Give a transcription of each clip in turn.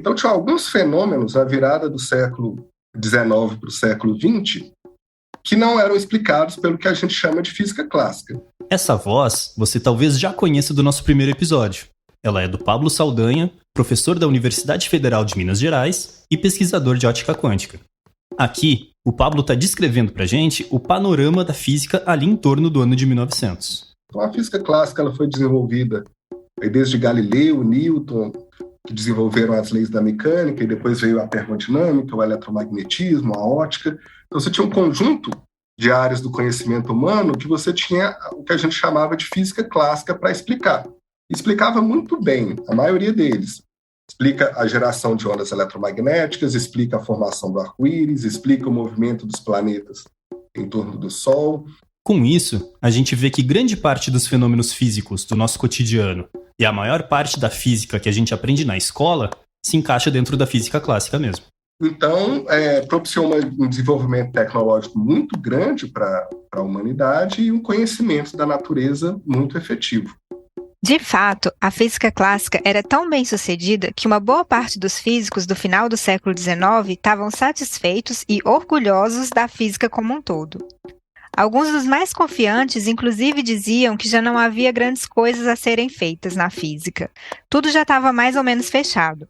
Então, tinha alguns fenômenos na virada do século XIX para o século XX que não eram explicados pelo que a gente chama de física clássica. Essa voz você talvez já conheça do nosso primeiro episódio. Ela é do Pablo Saldanha, professor da Universidade Federal de Minas Gerais e pesquisador de ótica quântica. Aqui, o Pablo está descrevendo para a gente o panorama da física ali em torno do ano de 1900. Então, a física clássica ela foi desenvolvida desde Galileu, Newton, que desenvolveram as leis da mecânica, e depois veio a termodinâmica, o eletromagnetismo, a ótica. Então, você tinha um conjunto de áreas do conhecimento humano que você tinha o que a gente chamava de física clássica para explicar. Explicava muito bem, a maioria deles. Explica a geração de ondas eletromagnéticas, explica a formação do arco-íris, explica o movimento dos planetas em torno do Sol. Com isso, a gente vê que grande parte dos fenômenos físicos do nosso cotidiano e a maior parte da física que a gente aprende na escola se encaixa dentro da física clássica mesmo. Então, propiciou um desenvolvimento tecnológico muito grande para a humanidade e um conhecimento da natureza muito efetivo. De fato, a física clássica era tão bem sucedida que uma boa parte dos físicos do final do século XIX estavam satisfeitos e orgulhosos da física como um todo. Alguns dos mais confiantes, inclusive, diziam que já não havia grandes coisas a serem feitas na física. Tudo já estava mais ou menos fechado.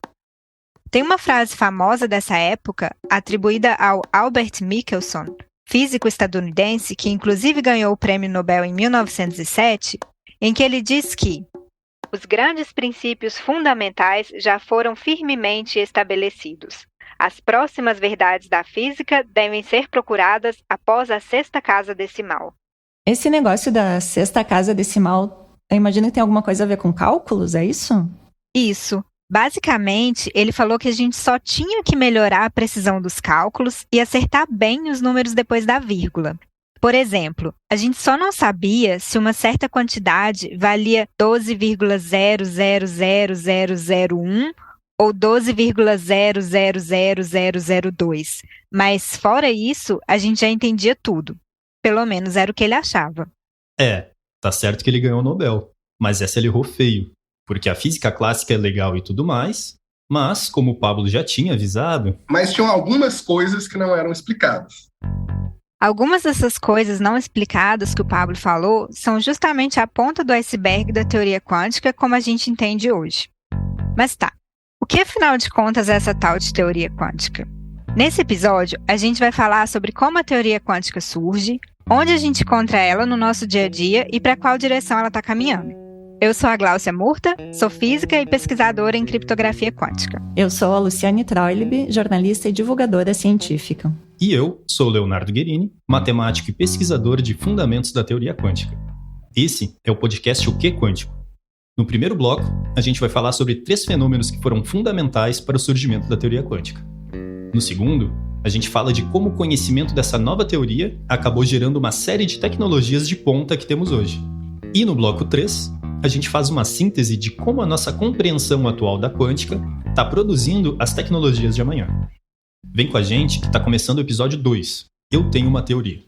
Tem uma frase famosa dessa época, atribuída ao Albert Michelson, físico estadunidense que inclusive ganhou o Prêmio Nobel em 1907, em que ele diz que os grandes princípios fundamentais já foram firmemente estabelecidos. As próximas verdades da física devem ser procuradas após a sexta casa decimal. Esse negócio da sexta casa decimal, eu imagino que tem alguma coisa a ver com cálculos, é isso? Isso. Basicamente, ele falou que a gente só tinha que melhorar a precisão dos cálculos e acertar bem os números depois da vírgula. Por exemplo, a gente só não sabia se uma certa quantidade valia 12,000001 ou 12,000002. Mas, fora isso, a gente já entendia tudo. Pelo menos era o que ele achava. Tá certo que ele ganhou o Nobel, mas essa ele errou feio. Porque a física clássica é legal e tudo mais, mas, como o Pablo já tinha avisado... Mas tinham algumas coisas que não eram explicadas. Algumas dessas coisas não explicadas que o Pablo falou são justamente a ponta do iceberg da teoria quântica como a gente entende hoje. Mas tá, o que afinal de contas é essa tal de teoria quântica? Nesse episódio, a gente vai falar sobre como a teoria quântica surge, onde a gente encontra ela no nosso dia a dia e para qual direção ela está caminhando. Eu sou a Gláucia Murta, sou física e pesquisadora em criptografia quântica. Eu sou a Luciane Troilib, jornalista e divulgadora científica. E eu sou o Leonardo Guerini, matemático e pesquisador de fundamentos da teoria quântica. Esse é o podcast O Que Quântico. No primeiro bloco, a gente vai falar sobre 3 fenômenos que foram fundamentais para o surgimento da teoria quântica. No segundo, a gente fala de como o conhecimento dessa nova teoria acabou gerando uma série de tecnologias de ponta que temos hoje. E no bloco 3, a gente faz uma síntese de como a nossa compreensão atual da quântica está produzindo as tecnologias de amanhã. Vem com a gente que está começando o episódio 2. Eu tenho uma teoria.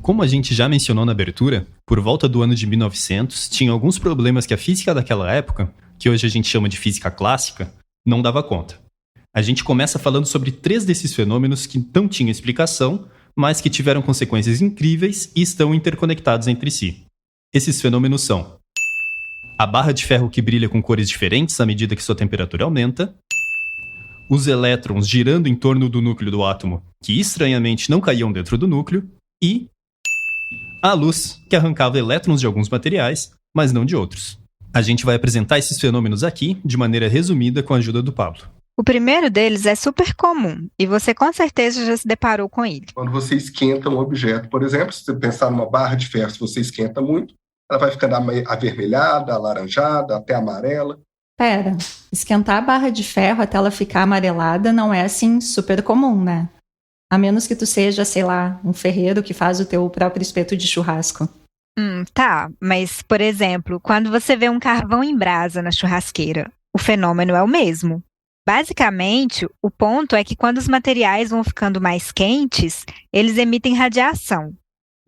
Como a gente já mencionou na abertura, por volta do ano de 1900, tinha alguns problemas que a física daquela época, que hoje a gente chama de física clássica, não dava conta. A gente começa falando sobre 3 desses fenômenos que não tinham explicação, mas que tiveram consequências incríveis e estão interconectados entre si. Esses fenômenos são a barra de ferro que brilha com cores diferentes à medida que sua temperatura aumenta, os elétrons girando em torno do núcleo do átomo, que estranhamente não caíam dentro do núcleo, e a luz, que arrancava elétrons de alguns materiais, mas não de outros. A gente vai apresentar esses fenômenos aqui de maneira resumida com a ajuda do Pablo. O primeiro deles é super comum, e você com certeza já se deparou com ele. Quando você esquenta um objeto, por exemplo, se você pensar numa barra de ferro, se você esquenta muito, ela vai ficando avermelhada, alaranjada, até amarela. Pera, esquentar a barra de ferro até ela ficar amarelada não é assim super comum, né? A menos que tu seja, sei lá, um ferreiro que faz o teu próprio espeto de churrasco. Tá, mas, por exemplo, quando você vê um carvão em brasa na churrasqueira, o fenômeno é o mesmo. Basicamente, o ponto é que quando os materiais vão ficando mais quentes, eles emitem radiação.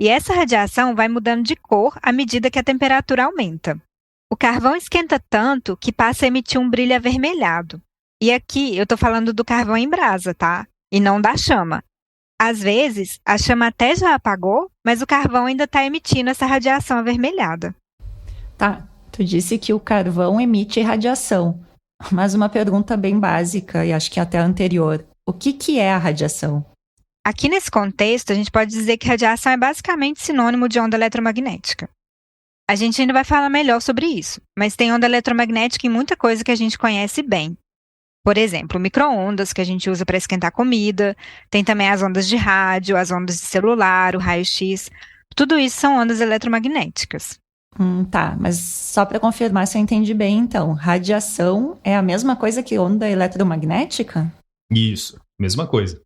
e essa radiação vai mudando de cor à medida que a temperatura aumenta. O carvão esquenta tanto que passa a emitir um brilho avermelhado. E aqui eu estou falando do carvão em brasa, tá? E não da chama. Às vezes, a chama até já apagou, mas o carvão ainda está emitindo essa radiação avermelhada. Tá, tu disse que o carvão emite radiação, mas uma pergunta bem básica e acho que até anterior. O que é a radiação? Aqui nesse contexto, a gente pode dizer que radiação é basicamente sinônimo de onda eletromagnética. A gente ainda vai falar melhor sobre isso, mas tem onda eletromagnética em muita coisa que a gente conhece bem. Por exemplo, micro-ondas que a gente usa para esquentar comida, tem também as ondas de rádio, as ondas de celular, o raio-x. Tudo isso são ondas eletromagnéticas. Tá, mas só para confirmar se eu entendi bem, então, radiação é a mesma coisa que onda eletromagnética? Isso, mesma coisa.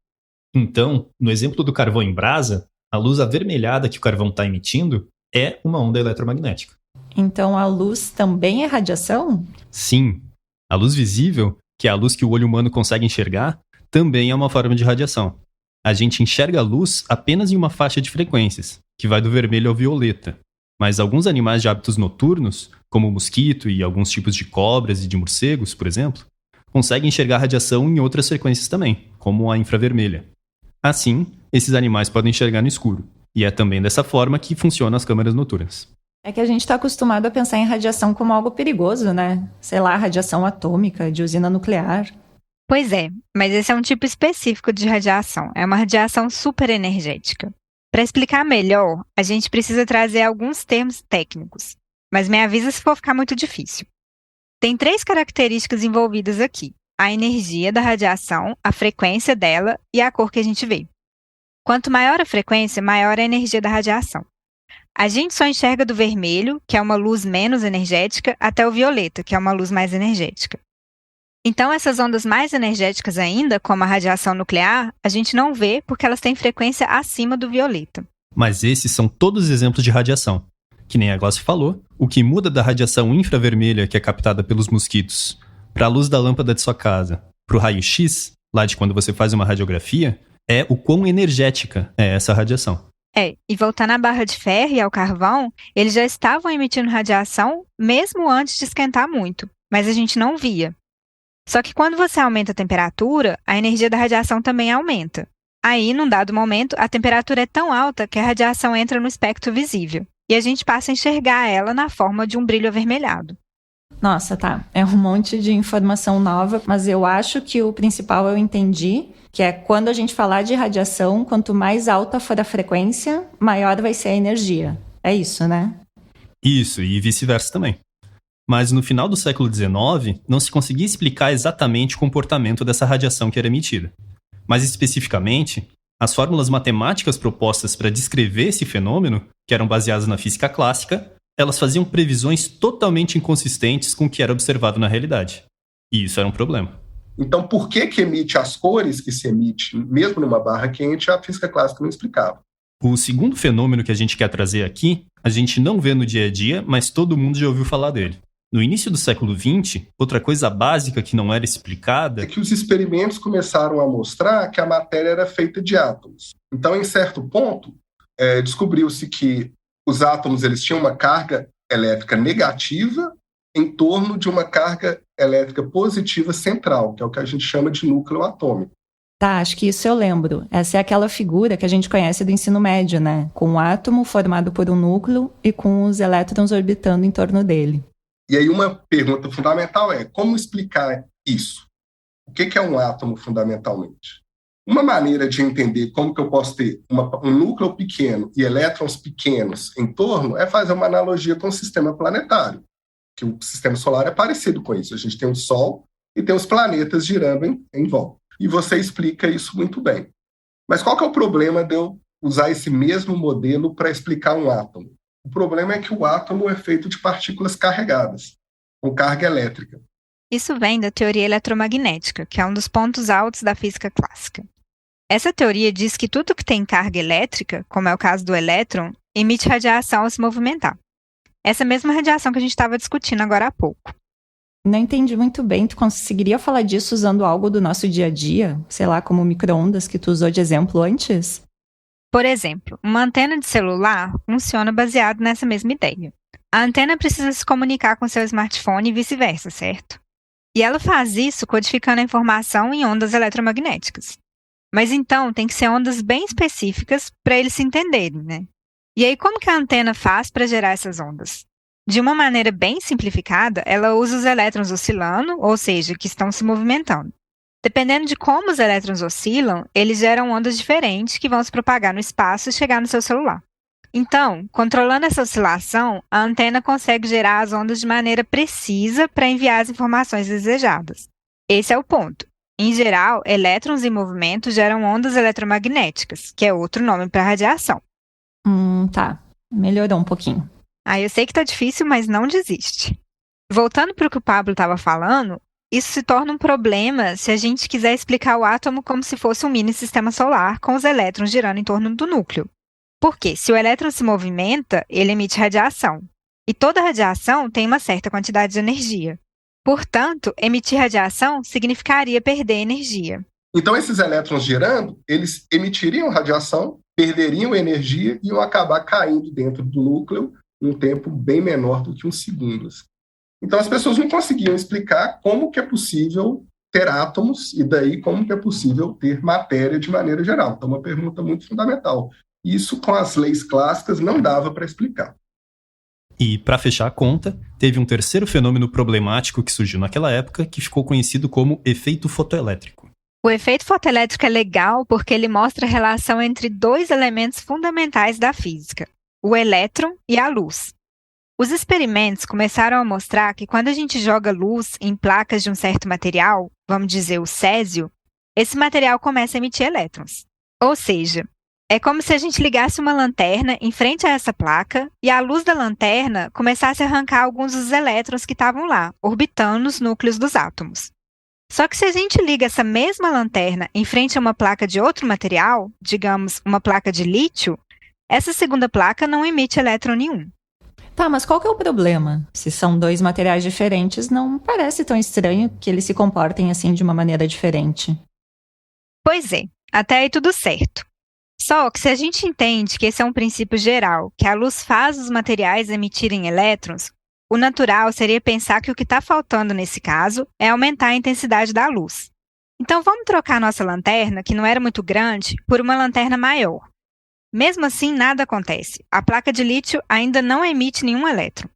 Então, no exemplo do carvão em brasa, a luz avermelhada que o carvão está emitindo é uma onda eletromagnética. Então a luz também é radiação? Sim, a luz visível, que é a luz que o olho humano consegue enxergar, também é uma forma de radiação. A gente enxerga a luz apenas em uma faixa de frequências, que vai do vermelho ao violeta. Mas alguns animais de hábitos noturnos, como o mosquito e alguns tipos de cobras e de morcegos, por exemplo, conseguem enxergar radiação em outras frequências também, como a infravermelha. Assim, esses animais podem enxergar no escuro. E é também dessa forma que funcionam as câmeras noturnas. É que a gente está acostumado a pensar em radiação como algo perigoso, né? Sei lá, radiação atômica, de usina nuclear. Pois é, mas esse é um tipo específico de radiação. É uma radiação superenergética. Para explicar melhor, a gente precisa trazer alguns termos técnicos. Mas me avisa se for ficar muito difícil. Tem 3 características envolvidas aqui. A energia da radiação, a frequência dela e a cor que a gente vê. Quanto maior a frequência, maior a energia da radiação. A gente só enxerga do vermelho, que é uma luz menos energética, até o violeta, que é uma luz mais energética. Então, essas ondas mais energéticas ainda, como a radiação nuclear, a gente não vê porque elas têm frequência acima do violeta. Mas esses são todos exemplos de radiação. Que nem a Glaucia falou, o que muda da radiação infravermelha, que é captada pelos mosquitos, para a luz da lâmpada de sua casa, para o raio-x, lá de quando você faz uma radiografia, é o quão energética é essa radiação. E voltando à barra de ferro e ao carvão, eles já estavam emitindo radiação mesmo antes de esquentar muito, mas a gente não via. Só que quando você aumenta a temperatura, a energia da radiação também aumenta. Aí, num dado momento, a temperatura é tão alta que a radiação entra no espectro visível, e a gente passa a enxergar ela na forma de um brilho avermelhado. Nossa, tá. É um monte de informação nova, mas eu acho que o principal eu entendi, que é quando a gente falar de radiação, quanto mais alta for a frequência, maior vai ser a energia. É isso, né? Isso, e vice-versa também. Mas no final do século XIX, não se conseguia explicar exatamente o comportamento dessa radiação que era emitida. Mais especificamente, as fórmulas matemáticas propostas para descrever esse fenômeno, que eram baseadas na física clássica, elas faziam previsões totalmente inconsistentes com o que era observado na realidade. E isso era um problema. Então, por que emite as cores que se emite, mesmo numa barra quente, a física clássica não explicava. O segundo fenômeno que a gente quer trazer aqui, a gente não vê no dia a dia, mas todo mundo já ouviu falar dele. No início do século XX, outra coisa básica que não era explicada é que os experimentos começaram a mostrar que a matéria era feita de átomos. Então, em certo ponto, descobriu-se que os átomos eles tinham uma carga elétrica negativa em torno de uma carga elétrica positiva central, que é o que a gente chama de núcleo atômico. Tá, acho que isso eu lembro. Essa é aquela figura que a gente conhece do ensino médio, né? Com um átomo formado por um núcleo e com os elétrons orbitando em torno dele. E aí uma pergunta fundamental é, como explicar isso? O que é um átomo fundamentalmente? Uma maneira de entender como que eu posso ter um núcleo pequeno e elétrons pequenos em torno é fazer uma analogia com o sistema planetário, que o sistema solar é parecido com isso. A gente tem o Sol e tem os planetas girando em volta. E você explica isso muito bem. Mas qual que é o problema de eu usar esse mesmo modelo para explicar um átomo? O problema é que o átomo é feito de partículas carregadas, com carga elétrica. Isso vem da teoria eletromagnética, que é um dos pontos altos da física clássica. Essa teoria diz que tudo que tem carga elétrica, como é o caso do elétron, emite radiação ao se movimentar. Essa mesma radiação que a gente estava discutindo agora há pouco. Não entendi muito bem. Tu conseguiria falar disso usando algo do nosso dia a dia? Sei lá, como micro-ondas que tu usou de exemplo antes? Por exemplo, uma antena de celular funciona baseado nessa mesma ideia. A antena precisa se comunicar com seu smartphone e vice-versa, certo? E ela faz isso codificando a informação em ondas eletromagnéticas. Mas então tem que ser ondas bem específicas para eles se entenderem, né? E aí como que a antena faz para gerar essas ondas? De uma maneira bem simplificada, ela usa os elétrons oscilando, ou seja, que estão se movimentando. Dependendo de como os elétrons oscilam, eles geram ondas diferentes que vão se propagar no espaço e chegar no seu celular. Então, controlando essa oscilação, a antena consegue gerar as ondas de maneira precisa para enviar as informações desejadas. Esse é o ponto. Em geral, elétrons em movimento geram ondas eletromagnéticas, que é outro nome para radiação. Tá. Melhorou um pouquinho. Eu sei que tá difícil, mas não desiste. Voltando para o que o Pablo estava falando, isso se torna um problema se a gente quiser explicar o átomo como se fosse um mini sistema solar com os elétrons girando em torno do núcleo. Porque se o elétron se movimenta, ele emite radiação. E toda radiação tem uma certa quantidade de energia. Portanto, emitir radiação significaria perder energia. Então, esses elétrons girando, eles emitiriam radiação, perderiam energia e iam acabar caindo dentro do núcleo em um tempo bem menor do que uns segundos. Então, as pessoas não conseguiam explicar como que é possível ter átomos e daí como que é possível ter matéria de maneira geral. Então, uma pergunta muito fundamental. Isso, com as leis clássicas, não dava para explicar. E, para fechar a conta, teve um terceiro fenômeno problemático que surgiu naquela época, que ficou conhecido como efeito fotoelétrico. O efeito fotoelétrico é legal porque ele mostra a relação entre dois elementos fundamentais da física, o elétron e a luz. Os experimentos começaram a mostrar que quando a gente joga luz em placas de um certo material, vamos dizer o césio, esse material começa a emitir elétrons. Ou seja, é como se a gente ligasse uma lanterna em frente a essa placa e a luz da lanterna começasse a arrancar alguns dos elétrons que estavam lá, orbitando nos núcleos dos átomos. Só que se a gente liga essa mesma lanterna em frente a uma placa de outro material, digamos uma placa de lítio, essa segunda placa não emite elétron nenhum. Tá, mas qual que é o problema? Se são dois materiais diferentes, não parece tão estranho que eles se comportem assim de uma maneira diferente. Pois é, até aí tudo certo. Só que se a gente entende que esse é um princípio geral, que a luz faz os materiais emitirem elétrons, o natural seria pensar que o que está faltando nesse caso é aumentar a intensidade da luz. Então vamos trocar nossa lanterna, que não era muito grande, por uma lanterna maior. Mesmo assim, nada acontece. A placa de lítio ainda não emite nenhum elétron.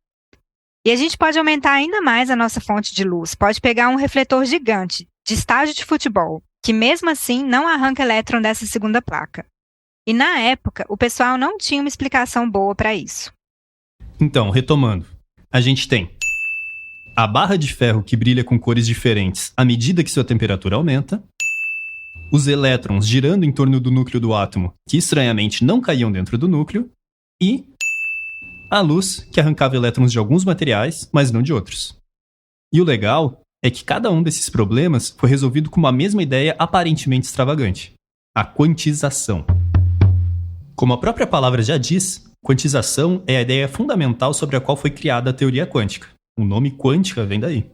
E a gente pode aumentar ainda mais a nossa fonte de luz. Pode pegar um refletor gigante, de estádio de futebol, que mesmo assim não arranca elétron dessa segunda placa. E na época, o pessoal não tinha uma explicação boa para isso. Então, retomando, a gente tem a barra de ferro que brilha com cores diferentes à medida que sua temperatura aumenta, os elétrons girando em torno do núcleo do átomo, que estranhamente não caíam dentro do núcleo, e a luz, que arrancava elétrons de alguns materiais, mas não de outros. E o legal é que cada um desses problemas foi resolvido com uma mesma ideia aparentemente extravagante: a quantização. Como a própria palavra já diz, quantização é a ideia fundamental sobre a qual foi criada a teoria quântica. O nome quântica vem daí.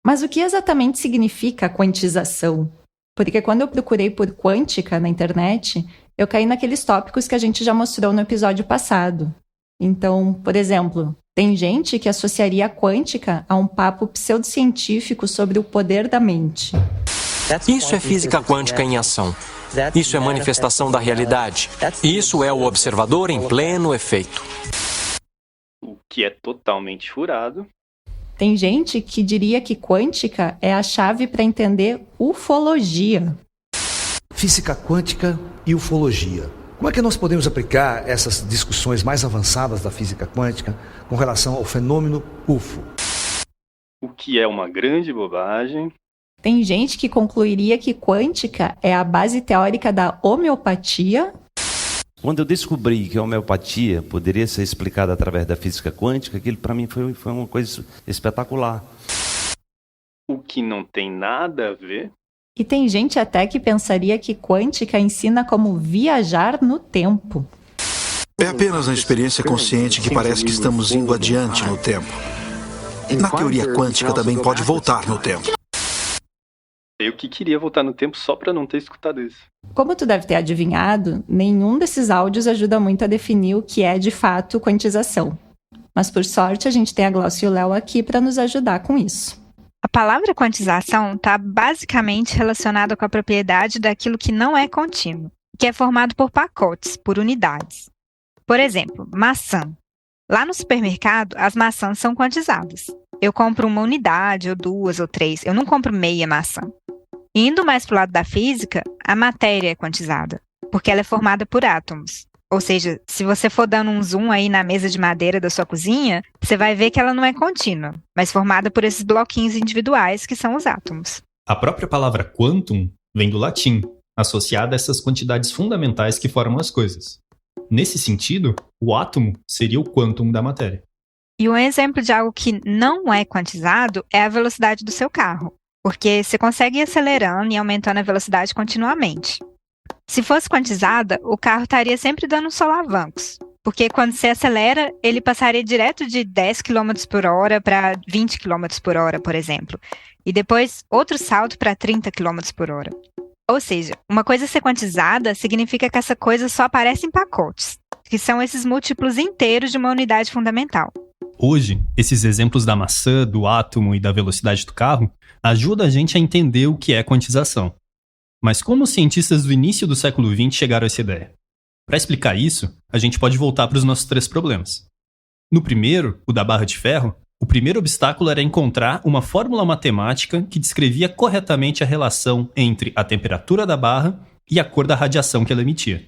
Mas o que exatamente significa quantização? Porque quando eu procurei por quântica na internet, eu caí naqueles tópicos que a gente já mostrou no episódio passado. Então, por exemplo, tem gente que associaria a quântica a um papo pseudocientífico sobre o poder da mente. Isso é física quântica em ação. Isso é manifestação da realidade. Isso é o observador em pleno efeito. O que é totalmente furado. Tem gente que diria que quântica é a chave para entender ufologia. Física quântica e ufologia. Como é que nós podemos aplicar essas discussões mais avançadas da física quântica com relação ao fenômeno UFO? O que é uma grande bobagem. Tem gente que concluiria que quântica é a base teórica da homeopatia. Quando eu descobri que a homeopatia poderia ser explicada através da física quântica, aquilo para mim foi uma coisa espetacular. O que não tem nada a ver. E tem gente até que pensaria que quântica ensina como viajar no tempo. É apenas uma experiência consciente que parece que estamos indo adiante no tempo. Na teoria quântica também pode voltar no tempo. Eu que queria voltar no tempo só pra não ter escutado isso. Como tu deve ter adivinhado, nenhum desses áudios ajuda muito a definir o que é de fato quantização. Mas por sorte a gente tem a Glaucia e o Léo aqui para nos ajudar com isso. A palavra quantização está basicamente relacionada com a propriedade daquilo que não é contínuo, que é formado por pacotes, por unidades. Por exemplo, maçã. Lá no supermercado, as maçãs são quantizadas. Eu compro uma unidade, ou 2, ou 3. Eu não compro meia maçã. Indo mais para o lado da física, a matéria é quantizada, porque ela é formada por átomos. Ou seja, se você for dando um zoom aí na mesa de madeira da sua cozinha, você vai ver que ela não é contínua, mas formada por esses bloquinhos individuais que são os átomos. A própria palavra quantum vem do latim, associada a essas quantidades fundamentais que formam as coisas. Nesse sentido, o átomo seria o quantum da matéria. E um exemplo de algo que não é quantizado é a velocidade do seu carro, porque você consegue ir acelerando e aumentando a velocidade continuamente. Se fosse quantizada, o carro estaria sempre dando uns solavancos, porque quando você acelera, ele passaria direto de 10 km por hora para 20 km por hora, por exemplo, e depois outro salto para 30 km por hora. Ou seja, uma coisa ser quantizada significa que essa coisa só aparece em pacotes, que são esses múltiplos inteiros de uma unidade fundamental. Hoje, esses exemplos da maçã, do átomo e da velocidade do carro ajudam a gente a entender o que é quantização. Mas como os cientistas do início do século XX chegaram a essa ideia? Para explicar isso, a gente pode voltar para os nossos 3 problemas. No primeiro, o da barra de ferro, o primeiro obstáculo era encontrar uma fórmula matemática que descrevia corretamente a relação entre a temperatura da barra e a cor da radiação que ela emitia.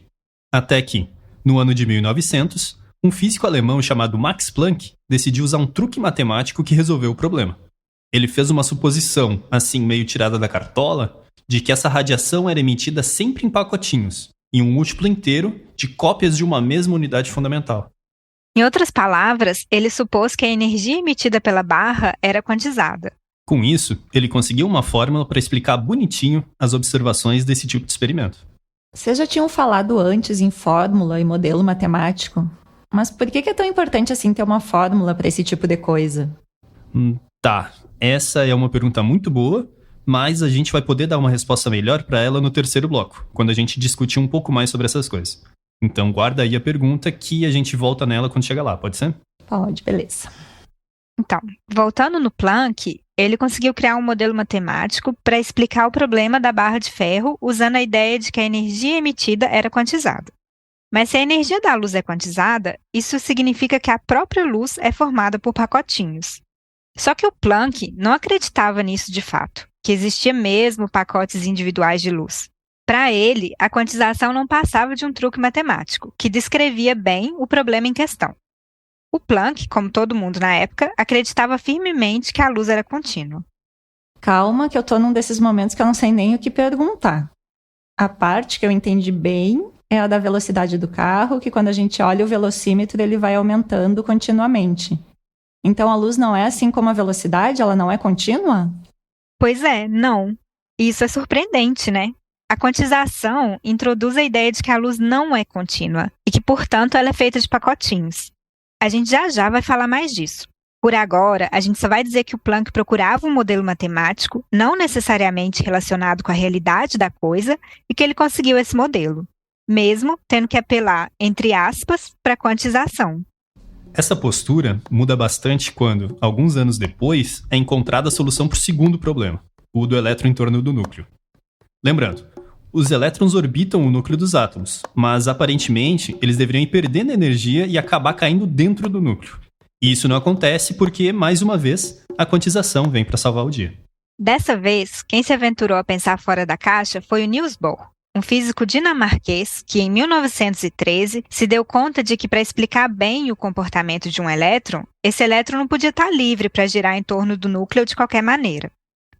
Até que, no ano de 1900, um físico alemão chamado Max Planck decidiu usar um truque matemático que resolveu o problema. Ele fez uma suposição, assim meio tirada da cartola, de que essa radiação era emitida sempre em pacotinhos, em um múltiplo inteiro de cópias de uma mesma unidade fundamental. Em outras palavras, ele supôs que a energia emitida pela barra era quantizada. Com isso, ele conseguiu uma fórmula para explicar bonitinho as observações desse tipo de experimento. Vocês já tinham falado antes em fórmula e modelo matemático, mas por que é tão importante assim ter uma fórmula para esse tipo de coisa? Tá, essa é uma pergunta muito boa, mas a gente vai poder dar uma resposta melhor para ela no terceiro bloco, quando a gente discutir um pouco mais sobre essas coisas. Então guarda aí a pergunta que a gente volta nela quando chegar lá, pode ser? Pode, beleza. Então, voltando no Planck, ele conseguiu criar um modelo matemático para explicar o problema da barra de ferro usando a ideia de que a energia emitida era quantizada. Mas se a energia da luz é quantizada, isso significa que a própria luz é formada por pacotinhos. Só que o Planck não acreditava nisso de fato, que existia mesmo pacotes individuais de luz. Para ele, a quantização não passava de um truque matemático, que descrevia bem o problema em questão. O Planck, como todo mundo na época, acreditava firmemente que a luz era contínua. Calma, que eu tô num desses momentos que eu não sei nem o que perguntar. A parte que eu entendi bem é a da velocidade do carro, que quando a gente olha o velocímetro, ele vai aumentando continuamente. Então a luz não é assim como a velocidade? Ela não é contínua? Pois é, não. Isso é surpreendente, né? A quantização introduz a ideia de que a luz não é contínua e que, portanto, ela é feita de pacotinhos. A gente já vai falar mais disso. Por agora, a gente só vai dizer que o Planck procurava um modelo matemático, não necessariamente relacionado com a realidade da coisa, e que ele conseguiu esse modelo, mesmo tendo que apelar, entre aspas, para a quantização. Essa postura muda bastante quando, alguns anos depois, é encontrada a solução para o segundo problema, o do elétron em torno do núcleo. Lembrando, os elétrons orbitam o núcleo dos átomos, mas aparentemente eles deveriam ir perdendo energia e acabar caindo dentro do núcleo. E isso não acontece porque, mais uma vez, a quantização vem para salvar o dia. Dessa vez, quem se aventurou a pensar fora da caixa foi o Niels Bohr, um físico dinamarquês que, em 1913, se deu conta de que, para explicar bem o comportamento de um elétron, esse elétron não podia estar livre para girar em torno do núcleo de qualquer maneira.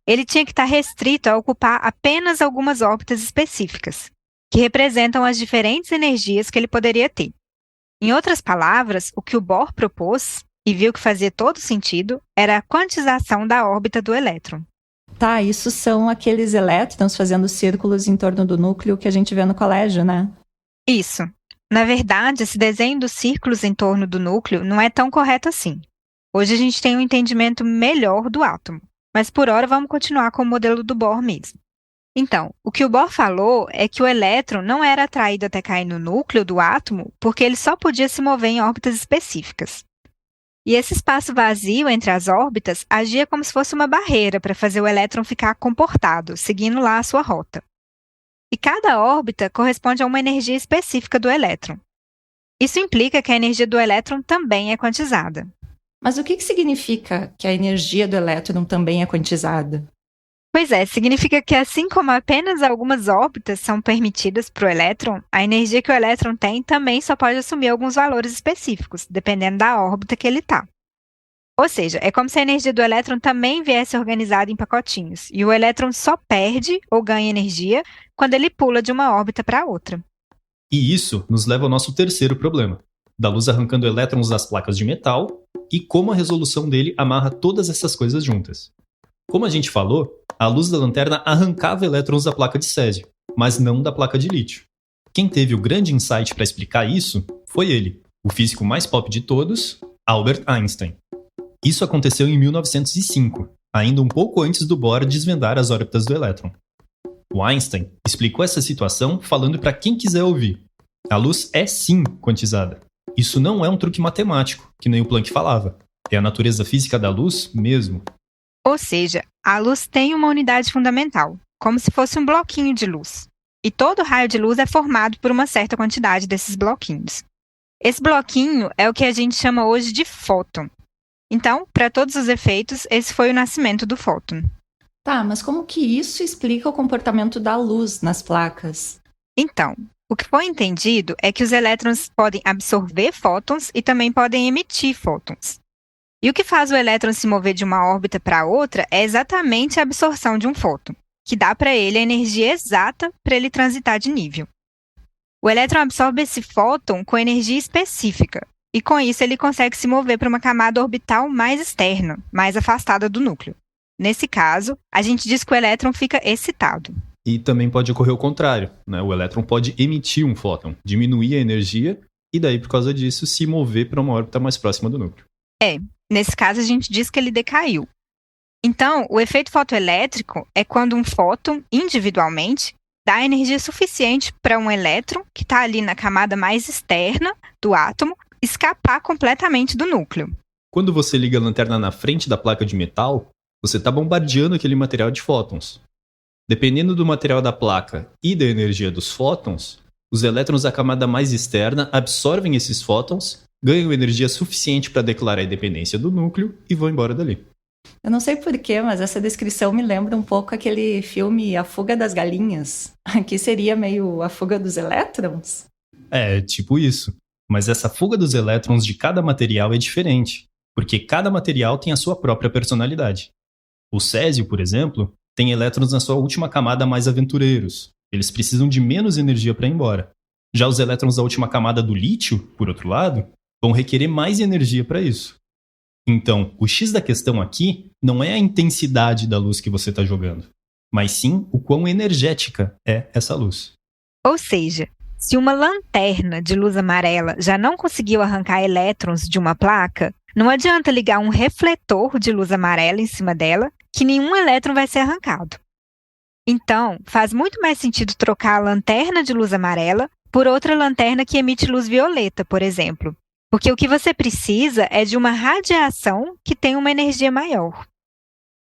Ele tinha que estar restrito a ocupar apenas algumas órbitas específicas, que representam as diferentes energias que ele poderia ter. Em outras palavras, o que o Bohr propôs, e viu que fazia todo sentido, era a quantização da órbita do elétron. Tá, isso são aqueles elétrons fazendo círculos em torno do núcleo que a gente vê no colégio, né? Isso. Na verdade, esse desenho dos círculos em torno do núcleo não é tão correto assim. Hoje a gente tem um entendimento melhor do átomo. mas por hora vamos continuar com o modelo do Bohr mesmo. Então, o que o Bohr falou é que o elétron não era atraído até cair no núcleo do átomo porque ele só podia se mover em órbitas específicas. E esse espaço vazio entre as órbitas agia como se fosse uma barreira para fazer o elétron ficar comportado, seguindo lá a sua rota. E cada órbita corresponde a uma energia específica do elétron. Isso implica que a energia do elétron também é quantizada. Mas o que significa que a energia do elétron também é quantizada? Pois é, significa que assim como apenas algumas órbitas são permitidas para o elétron, a energia que o elétron tem também só pode assumir alguns valores específicos, dependendo da órbita que ele está. Ou seja, é como se a energia do elétron também viesse organizada em pacotinhos, e o elétron só perde ou ganha energia quando ele pula de uma órbita para outra. E isso nos leva ao nosso terceiro problema, da luz arrancando elétrons das placas de metal e como a resolução dele amarra todas essas coisas juntas. Como a gente falou, a luz da lanterna arrancava elétrons da placa de césio, mas não da placa de lítio. Quem teve o grande insight para explicar isso foi ele, o físico mais pop de todos, Albert Einstein. Isso aconteceu em 1905, ainda um pouco antes do Bohr desvendar as órbitas do elétron. O Einstein explicou essa situação falando para quem quiser ouvir. A luz é sim quantizada. Isso não é um truque matemático, que nem o Planck falava. É a natureza física da luz mesmo. Ou seja, a luz tem uma unidade fundamental, como se fosse um bloquinho de luz. E todo raio de luz é formado por uma certa quantidade desses bloquinhos. Esse bloquinho é o que a gente chama hoje de fóton. Então, para todos os efeitos, esse foi o nascimento do fóton. Tá, mas como que isso explica o comportamento da luz nas placas? Então, o que foi entendido é que os elétrons podem absorver fótons e também podem emitir fótons. E o que faz o elétron se mover de uma órbita para outra é exatamente a absorção de um fóton, que dá para ele a energia exata para ele transitar de nível. O elétron absorve esse fóton com energia específica, e com isso ele consegue se mover para uma camada orbital mais externa, mais afastada do núcleo. Nesse caso, a gente diz que o elétron fica excitado. E também pode ocorrer o contrário, né? O elétron pode emitir um fóton, diminuir a energia, e daí, por causa disso, se mover para uma órbita mais próxima do núcleo. Nesse caso, a gente diz que ele decaiu. Então, o efeito fotoelétrico é quando um fóton, individualmente, dá energia suficiente para um elétron, que está ali na camada mais externa do átomo, escapar completamente do núcleo. Quando você liga a lanterna na frente da placa de metal, você está bombardeando aquele material de fótons. Dependendo do material da placa e da energia dos fótons, os elétrons da camada mais externa absorvem esses fótons, ganham energia suficiente para declarar a independência do núcleo e vão embora dali. Eu não sei porquê, mas essa descrição me lembra um pouco aquele filme A Fuga das Galinhas, que seria meio a fuga dos elétrons. É, tipo isso. Mas essa fuga dos elétrons de cada material é diferente, porque cada material tem a sua própria personalidade. O césio, por exemplo, tem elétrons na sua última camada mais aventureiros. Eles precisam de menos energia para ir embora. Já os elétrons da última camada do lítio, por outro lado, vão requerer mais energia para isso. Então, o X da questão aqui não é a intensidade da luz que você está jogando, mas sim o quão energética é essa luz. Ou seja, se uma lanterna de luz amarela já não conseguiu arrancar elétrons de uma placa, não adianta ligar um refletor de luz amarela em cima dela, que nenhum elétron vai ser arrancado. Então, faz muito mais sentido trocar a lanterna de luz amarela por outra lanterna que emite luz violeta, por exemplo. Porque o que você precisa é de uma radiação que tem uma energia maior.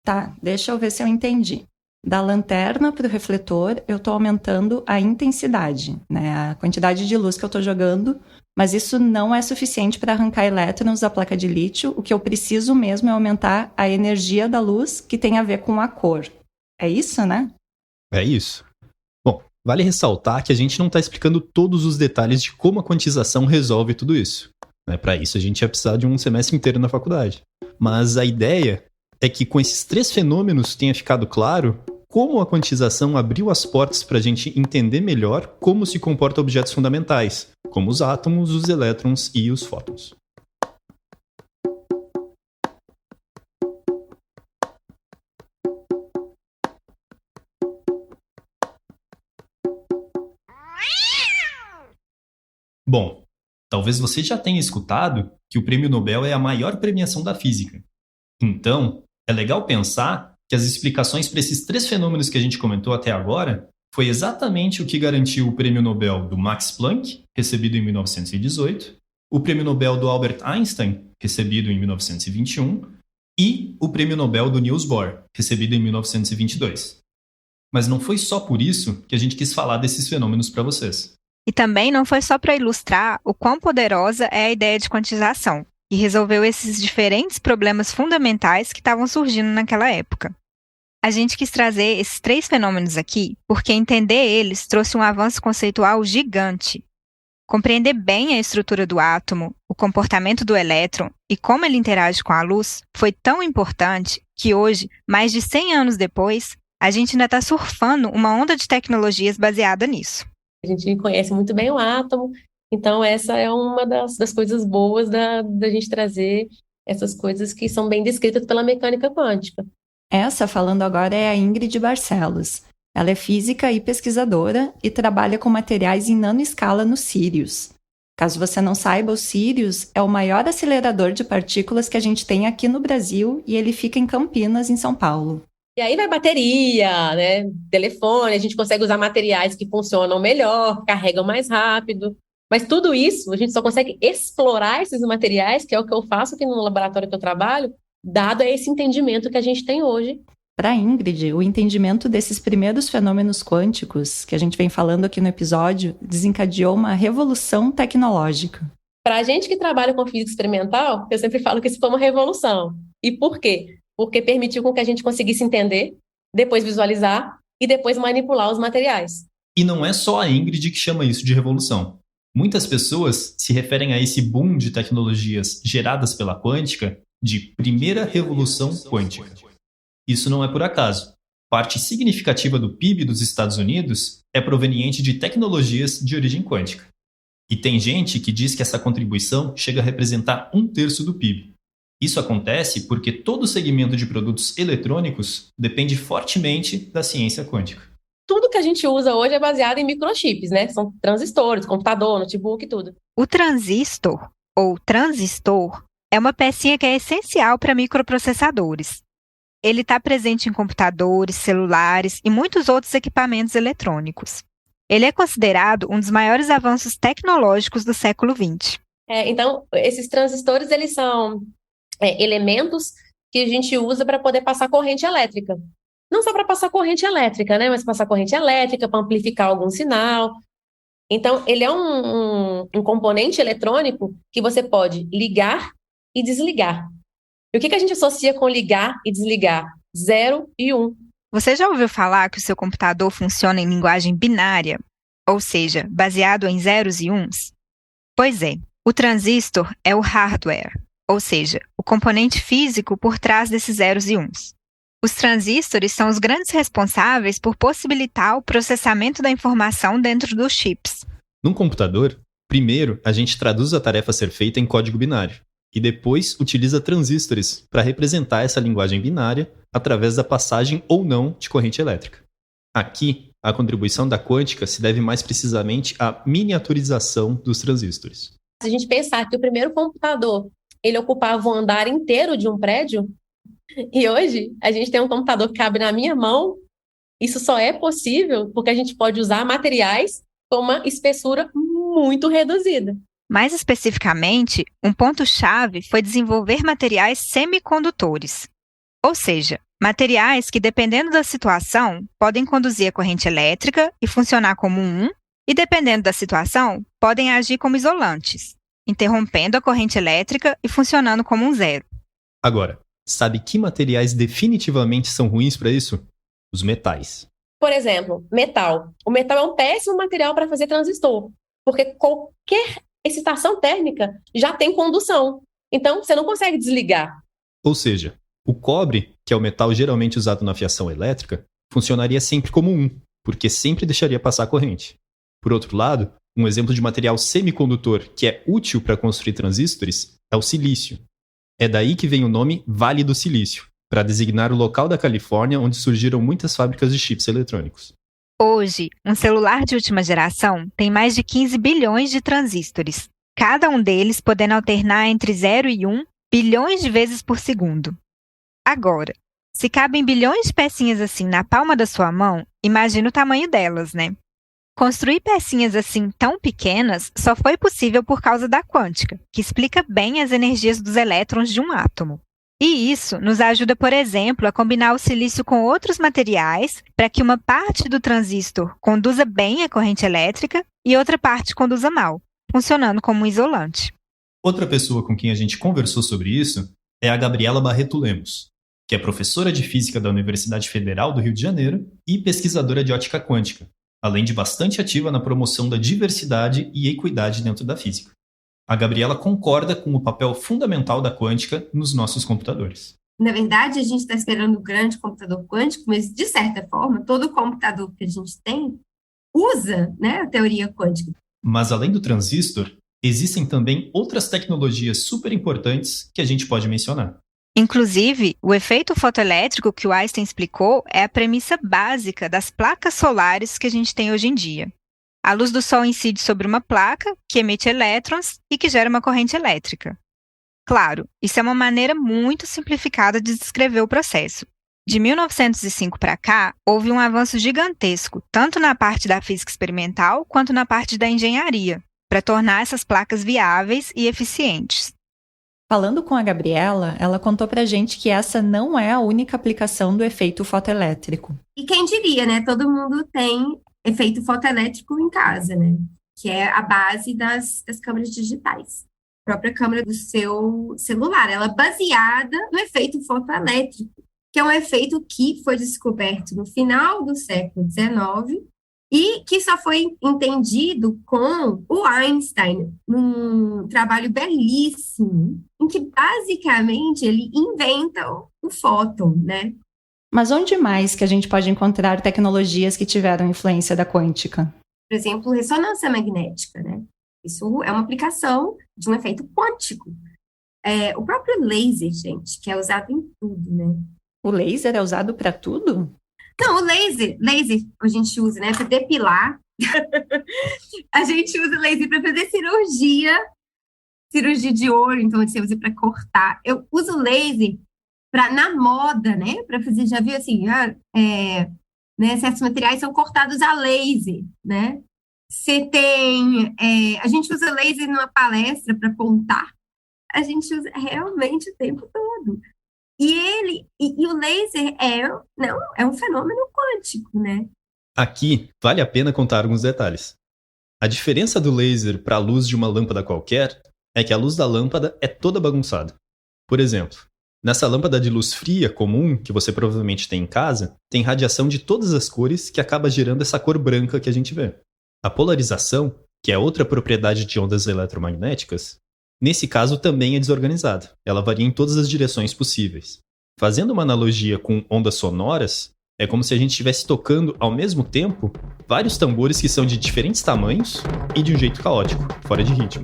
Tá, deixa eu ver se eu entendi. Da lanterna para o refletor, eu estou aumentando a intensidade, né? A quantidade de luz que eu estou jogando, mas isso não é suficiente para arrancar elétrons da placa de lítio. O que eu preciso mesmo é aumentar a energia da luz que tem a ver com a cor. É isso, né? É isso. Bom, vale ressaltar que a gente não está explicando todos os detalhes de como a quantização resolve tudo isso. Para isso, a gente ia precisar de um semestre inteiro na faculdade. Mas a ideia é que com esses três fenômenos tenha ficado claro como a quantização abriu as portas para a gente entender melhor como se comportam objetos fundamentais, como os átomos, os elétrons e os fótons. Bom, talvez você já tenha escutado que o Prêmio Nobel é a maior premiação da física. Então, é legal pensar que as explicações para esses 3 fenômenos que a gente comentou até agora foi exatamente o que garantiu o Prêmio Nobel do Max Planck, recebido em 1918, o Prêmio Nobel do Albert Einstein, recebido em 1921, e o Prêmio Nobel do Niels Bohr, recebido em 1922. Mas não foi só por isso que a gente quis falar desses fenômenos para vocês. E também não foi só para ilustrar o quão poderosa é a ideia de quantização, que resolveu esses diferentes problemas fundamentais que estavam surgindo naquela época. A gente quis trazer esses 3 fenômenos aqui porque entender eles trouxe um avanço conceitual gigante. Compreender bem a estrutura do átomo, o comportamento do elétron e como ele interage com a luz foi tão importante que hoje, mais de 100 anos depois, a gente ainda está surfando uma onda de tecnologias baseada nisso. A gente conhece muito bem o átomo, então essa é uma das coisas boas da gente trazer essas coisas que são bem descritas pela mecânica quântica. Essa, falando agora, é a Ingrid Barcelos. Ela é física e pesquisadora e trabalha com materiais em nanoescala no Sirius. Caso você não saiba, o Sirius é o maior acelerador de partículas que a gente tem aqui no Brasil e ele fica em Campinas, em São Paulo. E aí vai bateria, né? Telefone, a gente consegue usar materiais que funcionam melhor, carregam mais rápido. Mas tudo isso, a gente só consegue explorar esses materiais, que é o que eu faço aqui no laboratório que eu trabalho, dado esse entendimento que a gente tem hoje. Para Ingrid, o entendimento desses primeiros fenômenos quânticos, que a gente vem falando aqui no episódio, desencadeou uma revolução tecnológica. Para a gente que trabalha com física experimental, eu sempre falo que isso foi uma revolução. E por quê? Porque permitiu com que a gente conseguisse entender, depois visualizar e depois manipular os materiais. E não é só a Ingrid que chama isso de revolução. Muitas pessoas se referem a esse boom de tecnologias geradas pela quântica de primeira revolução quântica. Isso não é por acaso. Parte significativa do PIB dos Estados Unidos é proveniente de tecnologias de origem quântica. E tem gente que diz que essa contribuição chega a representar 1/3 do PIB. Isso acontece porque todo o segmento de produtos eletrônicos depende fortemente da ciência quântica. Tudo que a gente usa hoje é baseado em microchips, né? São transistores, computador, notebook e tudo. O transistor, ou transistor, é uma pecinha que é essencial para microprocessadores. Ele está presente em computadores, celulares e muitos outros equipamentos eletrônicos. Ele é considerado um dos maiores avanços tecnológicos do século XX. Então, esses transistores, eles são elementos que a gente usa para poder passar corrente elétrica. Não só para passar corrente elétrica, né? Mas passar corrente elétrica, para amplificar algum sinal. Então, ele é um componente eletrônico que você pode ligar e desligar. E o que a gente associa com ligar e desligar? 0 e 1. Você já ouviu falar que o seu computador funciona em linguagem binária? Ou seja, baseado em zeros e uns? Pois é, o transistor é o hardware, ou seja, o componente físico por trás desses zeros e uns. Os transistores são os grandes responsáveis por possibilitar o processamento da informação dentro dos chips. Num computador, primeiro a gente traduz a tarefa a ser feita em código binário. E depois utiliza transistores para representar essa linguagem binária através da passagem ou não de corrente elétrica. Aqui, a contribuição da quântica se deve mais precisamente à miniaturização dos transistores. Se a gente pensar que o primeiro computador ele ocupava um andar inteiro de um prédio, e hoje a gente tem um computador que cabe na minha mão, isso só é possível porque a gente pode usar materiais com uma espessura muito reduzida. Mais especificamente, um ponto-chave foi desenvolver materiais semicondutores, ou seja, materiais que, dependendo da situação, podem conduzir a corrente elétrica e funcionar como um, e, dependendo da situação, podem agir como isolantes, interrompendo a corrente elétrica e funcionando como um zero. Agora, sabe que materiais definitivamente são ruins para isso? Os metais. Por exemplo, metal. O metal é um péssimo material para fazer transistor, porque qualquer excitação térmica já tem condução. Então, você não consegue desligar. Ou seja, o cobre, que é o metal geralmente usado na fiação elétrica, funcionaria sempre como um, porque sempre deixaria passar a corrente. Por outro lado, um exemplo de material semicondutor que é útil para construir transistores é o silício. É daí que vem o nome Vale do Silício, para designar o local da Califórnia onde surgiram muitas fábricas de chips eletrônicos. Hoje, um celular de última geração tem mais de 15 bilhões de transistores, cada um deles podendo alternar entre 0 e 1 bilhões de vezes por segundo. Agora, Se cabem bilhões de pecinhas assim na palma da sua mão, imagina o tamanho delas, né? Construir pecinhas assim tão pequenas só foi possível por causa da quântica, que explica bem as energias dos elétrons de um átomo. E isso nos ajuda, por exemplo, a combinar o silício com outros materiais para que uma parte do transistor conduza bem a corrente elétrica e outra parte conduza mal, funcionando como um isolante. Outra pessoa com quem a gente conversou sobre isso é a Gabriela Barreto Lemos, que é professora de Física da Universidade Federal do Rio de Janeiro e pesquisadora de ótica quântica, além de bastante ativa na promoção da diversidade e equidade dentro da física. A Gabriela concorda com o papel fundamental da quântica nos nossos computadores. Na verdade, a gente está esperando um grande computador quântico, mas, de certa forma, todo computador que a gente tem usa, né, a teoria quântica. Mas, além do transistor, existem também outras tecnologias super importantes que a gente pode mencionar. Inclusive, o efeito fotoelétrico que o Einstein explicou é a premissa básica das placas solares que a gente tem hoje em dia. A luz do Sol incide sobre uma placa que emite elétrons e que gera uma corrente elétrica. Claro, isso é uma maneira muito simplificada de descrever o processo. De 1905 para cá, houve um avanço gigantesco, tanto na parte da física experimental quanto na parte da engenharia, para tornar essas placas viáveis e eficientes. Falando com a Gabriela, ela contou pra gente que essa não é a única aplicação do efeito fotoelétrico. E quem diria, né? Todo mundo tem efeito fotoelétrico em casa, né? Que é a base das câmeras digitais. A própria câmera do seu celular, ela é baseada no efeito fotoelétrico, que é um efeito que foi descoberto no final do século XIX e que só foi entendido com o Einstein, num trabalho belíssimo, em que basicamente ele inventa o fóton, né? Mas onde mais que a gente pode encontrar tecnologias que tiveram influência da quântica? Por exemplo, ressonância magnética, né? Isso é uma aplicação de um efeito quântico. O próprio laser, gente, que é usado em tudo, né? O laser é usado para tudo? Não, o laser a gente usa, né, para depilar. A gente usa o laser para fazer cirurgia de olho, então você usa para cortar. Eu uso o laser na moda, né, para fazer, já viu assim, né, certos materiais são cortados a laser, né? Você tem, a gente usa laser numa palestra para apontar, a gente usa realmente o tempo todo. E o laser é um fenômeno quântico, né? Aqui, vale a pena contar alguns detalhes. A diferença do laser para a luz de uma lâmpada qualquer é que a luz da lâmpada é toda bagunçada. Por exemplo, nessa lâmpada de luz fria comum, que você provavelmente tem em casa, tem radiação de todas as cores que acaba gerando essa cor branca que a gente vê. A polarização, que é outra propriedade de ondas eletromagnéticas, nesse caso também é desorganizada. Ela varia em todas as direções possíveis. Fazendo uma analogia com ondas sonoras, é como se a gente estivesse tocando ao mesmo tempo vários tambores que são de diferentes tamanhos e de um jeito caótico, fora de ritmo.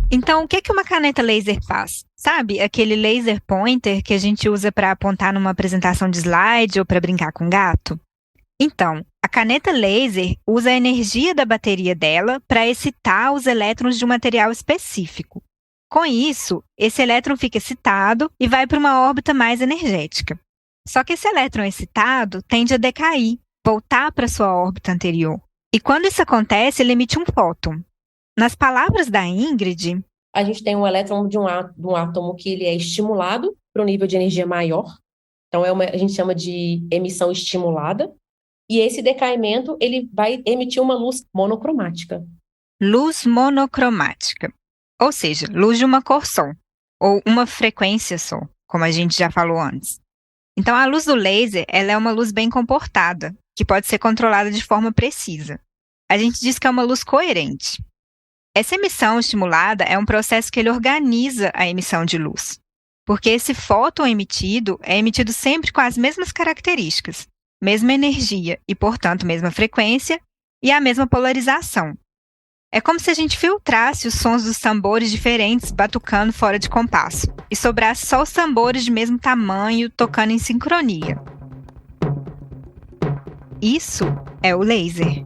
Então, o que uma caneta laser faz? Sabe, aquele laser pointer que a gente usa para apontar numa apresentação de slide ou para brincar com gato? Então, a caneta laser usa a energia da bateria dela para excitar os elétrons de um material específico. Com isso, esse elétron fica excitado e vai para uma órbita mais energética. Só que esse elétron excitado tende a decair, voltar para sua órbita anterior. E quando isso acontece, ele emite um fóton. Nas palavras da Ingrid, a gente tem um elétron de um átomo que ele é estimulado para um nível de energia maior. Então, a gente chama de emissão estimulada. E esse decaimento, ele vai emitir uma luz monocromática. Luz monocromática. Ou seja, luz de uma cor só. Ou uma frequência só, como a gente já falou antes. Então, a luz do laser, ela é uma luz bem comportada, que pode ser controlada de forma precisa. A gente diz que é uma luz coerente. Essa emissão estimulada é um processo que ele organiza a emissão de luz, porque esse fóton emitido é emitido sempre com as mesmas características, mesma energia e, portanto, mesma frequência e a mesma polarização. É como se a gente filtrasse os sons dos tambores diferentes batucando fora de compasso e sobrasse só os tambores de mesmo tamanho tocando em sincronia. Isso é o laser.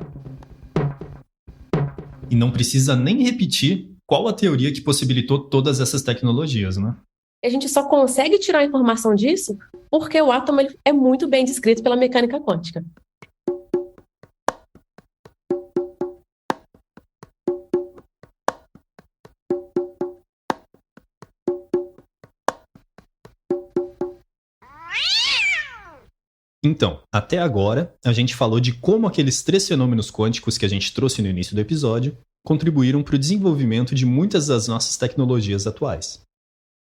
E não precisa nem repetir qual a teoria que possibilitou todas essas tecnologias, né? A gente só consegue tirar a informação disso porque o átomo ele é muito bem descrito pela mecânica quântica. Então, até agora, a gente falou de como aqueles 3 fenômenos quânticos que a gente trouxe no início do episódio contribuíram para o desenvolvimento de muitas das nossas tecnologias atuais.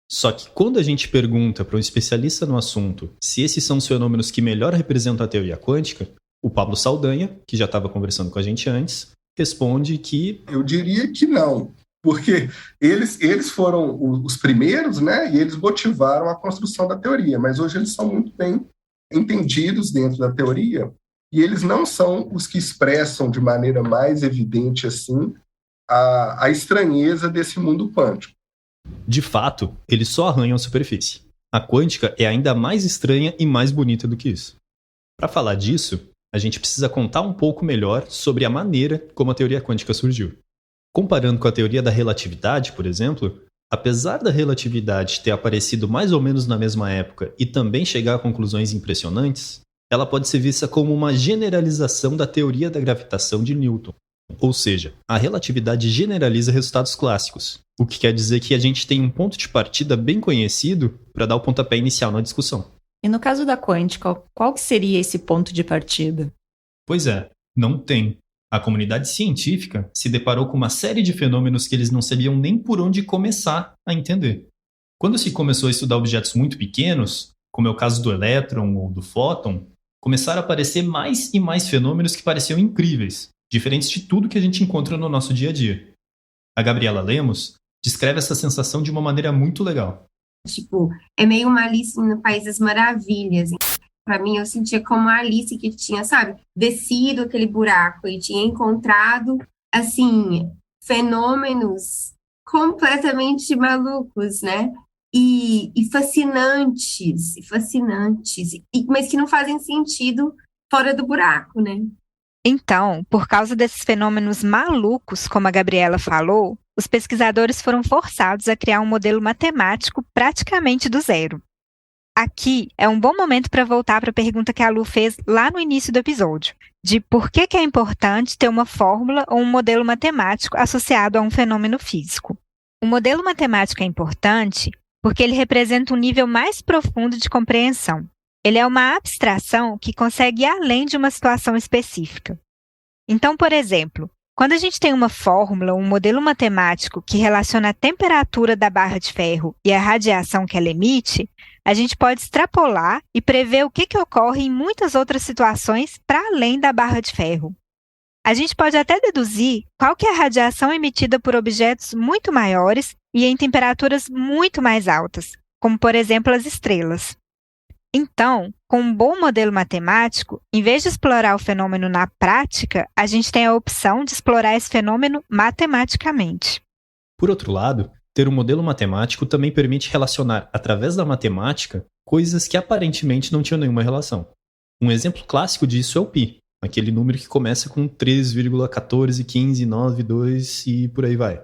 Só que quando a gente pergunta para um especialista no assunto se esses são os fenômenos que melhor representam a teoria quântica, o Pablo Saldanha, que já estava conversando com a gente antes, responde que... Eu diria que não, porque eles foram os primeiros, né, e eles motivaram a construção da teoria, mas hoje eles são muito bem entendidos dentro da teoria, e eles não são os que expressam de maneira mais evidente assim a estranheza desse mundo quântico. De fato, eles só arranham a superfície. A quântica é ainda mais estranha e mais bonita do que isso. Para falar disso, a gente precisa contar um pouco melhor sobre a maneira como a teoria quântica surgiu. Comparando com a teoria da relatividade, por exemplo, apesar da relatividade ter aparecido mais ou menos na mesma época e também chegar a conclusões impressionantes, ela pode ser vista como uma generalização da teoria da gravitação de Newton. Ou seja, a relatividade generaliza resultados clássicos, o que quer dizer que a gente tem um ponto de partida bem conhecido para dar o pontapé inicial na discussão. E no caso da quântica, qual que seria esse ponto de partida? Pois é, não tem. A comunidade científica se deparou com uma série de fenômenos que eles não sabiam nem por onde começar a entender. Quando se começou a estudar objetos muito pequenos, como é o caso do elétron ou do fóton, começaram a aparecer mais e mais fenômenos que pareciam incríveis, diferentes de tudo que a gente encontra no nosso dia a dia. A Gabriela Lemos descreve essa sensação de uma maneira muito legal. Tipo, é meio uma Alice no País das Maravilhas. Para mim, eu sentia como a Alice que tinha, sabe, descido aquele buraco e tinha encontrado, assim, fenômenos completamente malucos, né? E fascinantes, mas que não fazem sentido fora do buraco, né? Então, por causa desses fenômenos malucos, como a Gabriela falou, os pesquisadores foram forçados a criar um modelo matemático praticamente do zero. Aqui é um bom momento para voltar para a pergunta que a Lu fez lá no início do episódio, de por que é importante ter uma fórmula ou um modelo matemático associado a um fenômeno físico. O modelo matemático é importante porque ele representa um nível mais profundo de compreensão. Ele é uma abstração que consegue ir além de uma situação específica. Então, por exemplo, quando a gente tem uma fórmula ou um modelo matemático que relaciona a temperatura da barra de ferro e a radiação que ela emite, a gente pode extrapolar e prever o que ocorre em muitas outras situações para além da barra de ferro. A gente pode até deduzir qual que é a radiação emitida por objetos muito maiores e em temperaturas muito mais altas, como, por exemplo, as estrelas. Então, com um bom modelo matemático, em vez de explorar o fenômeno na prática, a gente tem a opção de explorar esse fenômeno matematicamente. Por outro lado, ter um modelo matemático também permite relacionar, através da matemática, coisas que aparentemente não tinham nenhuma relação. Um exemplo clássico disso é o π, aquele número que começa com 3,14159,2 e por aí vai.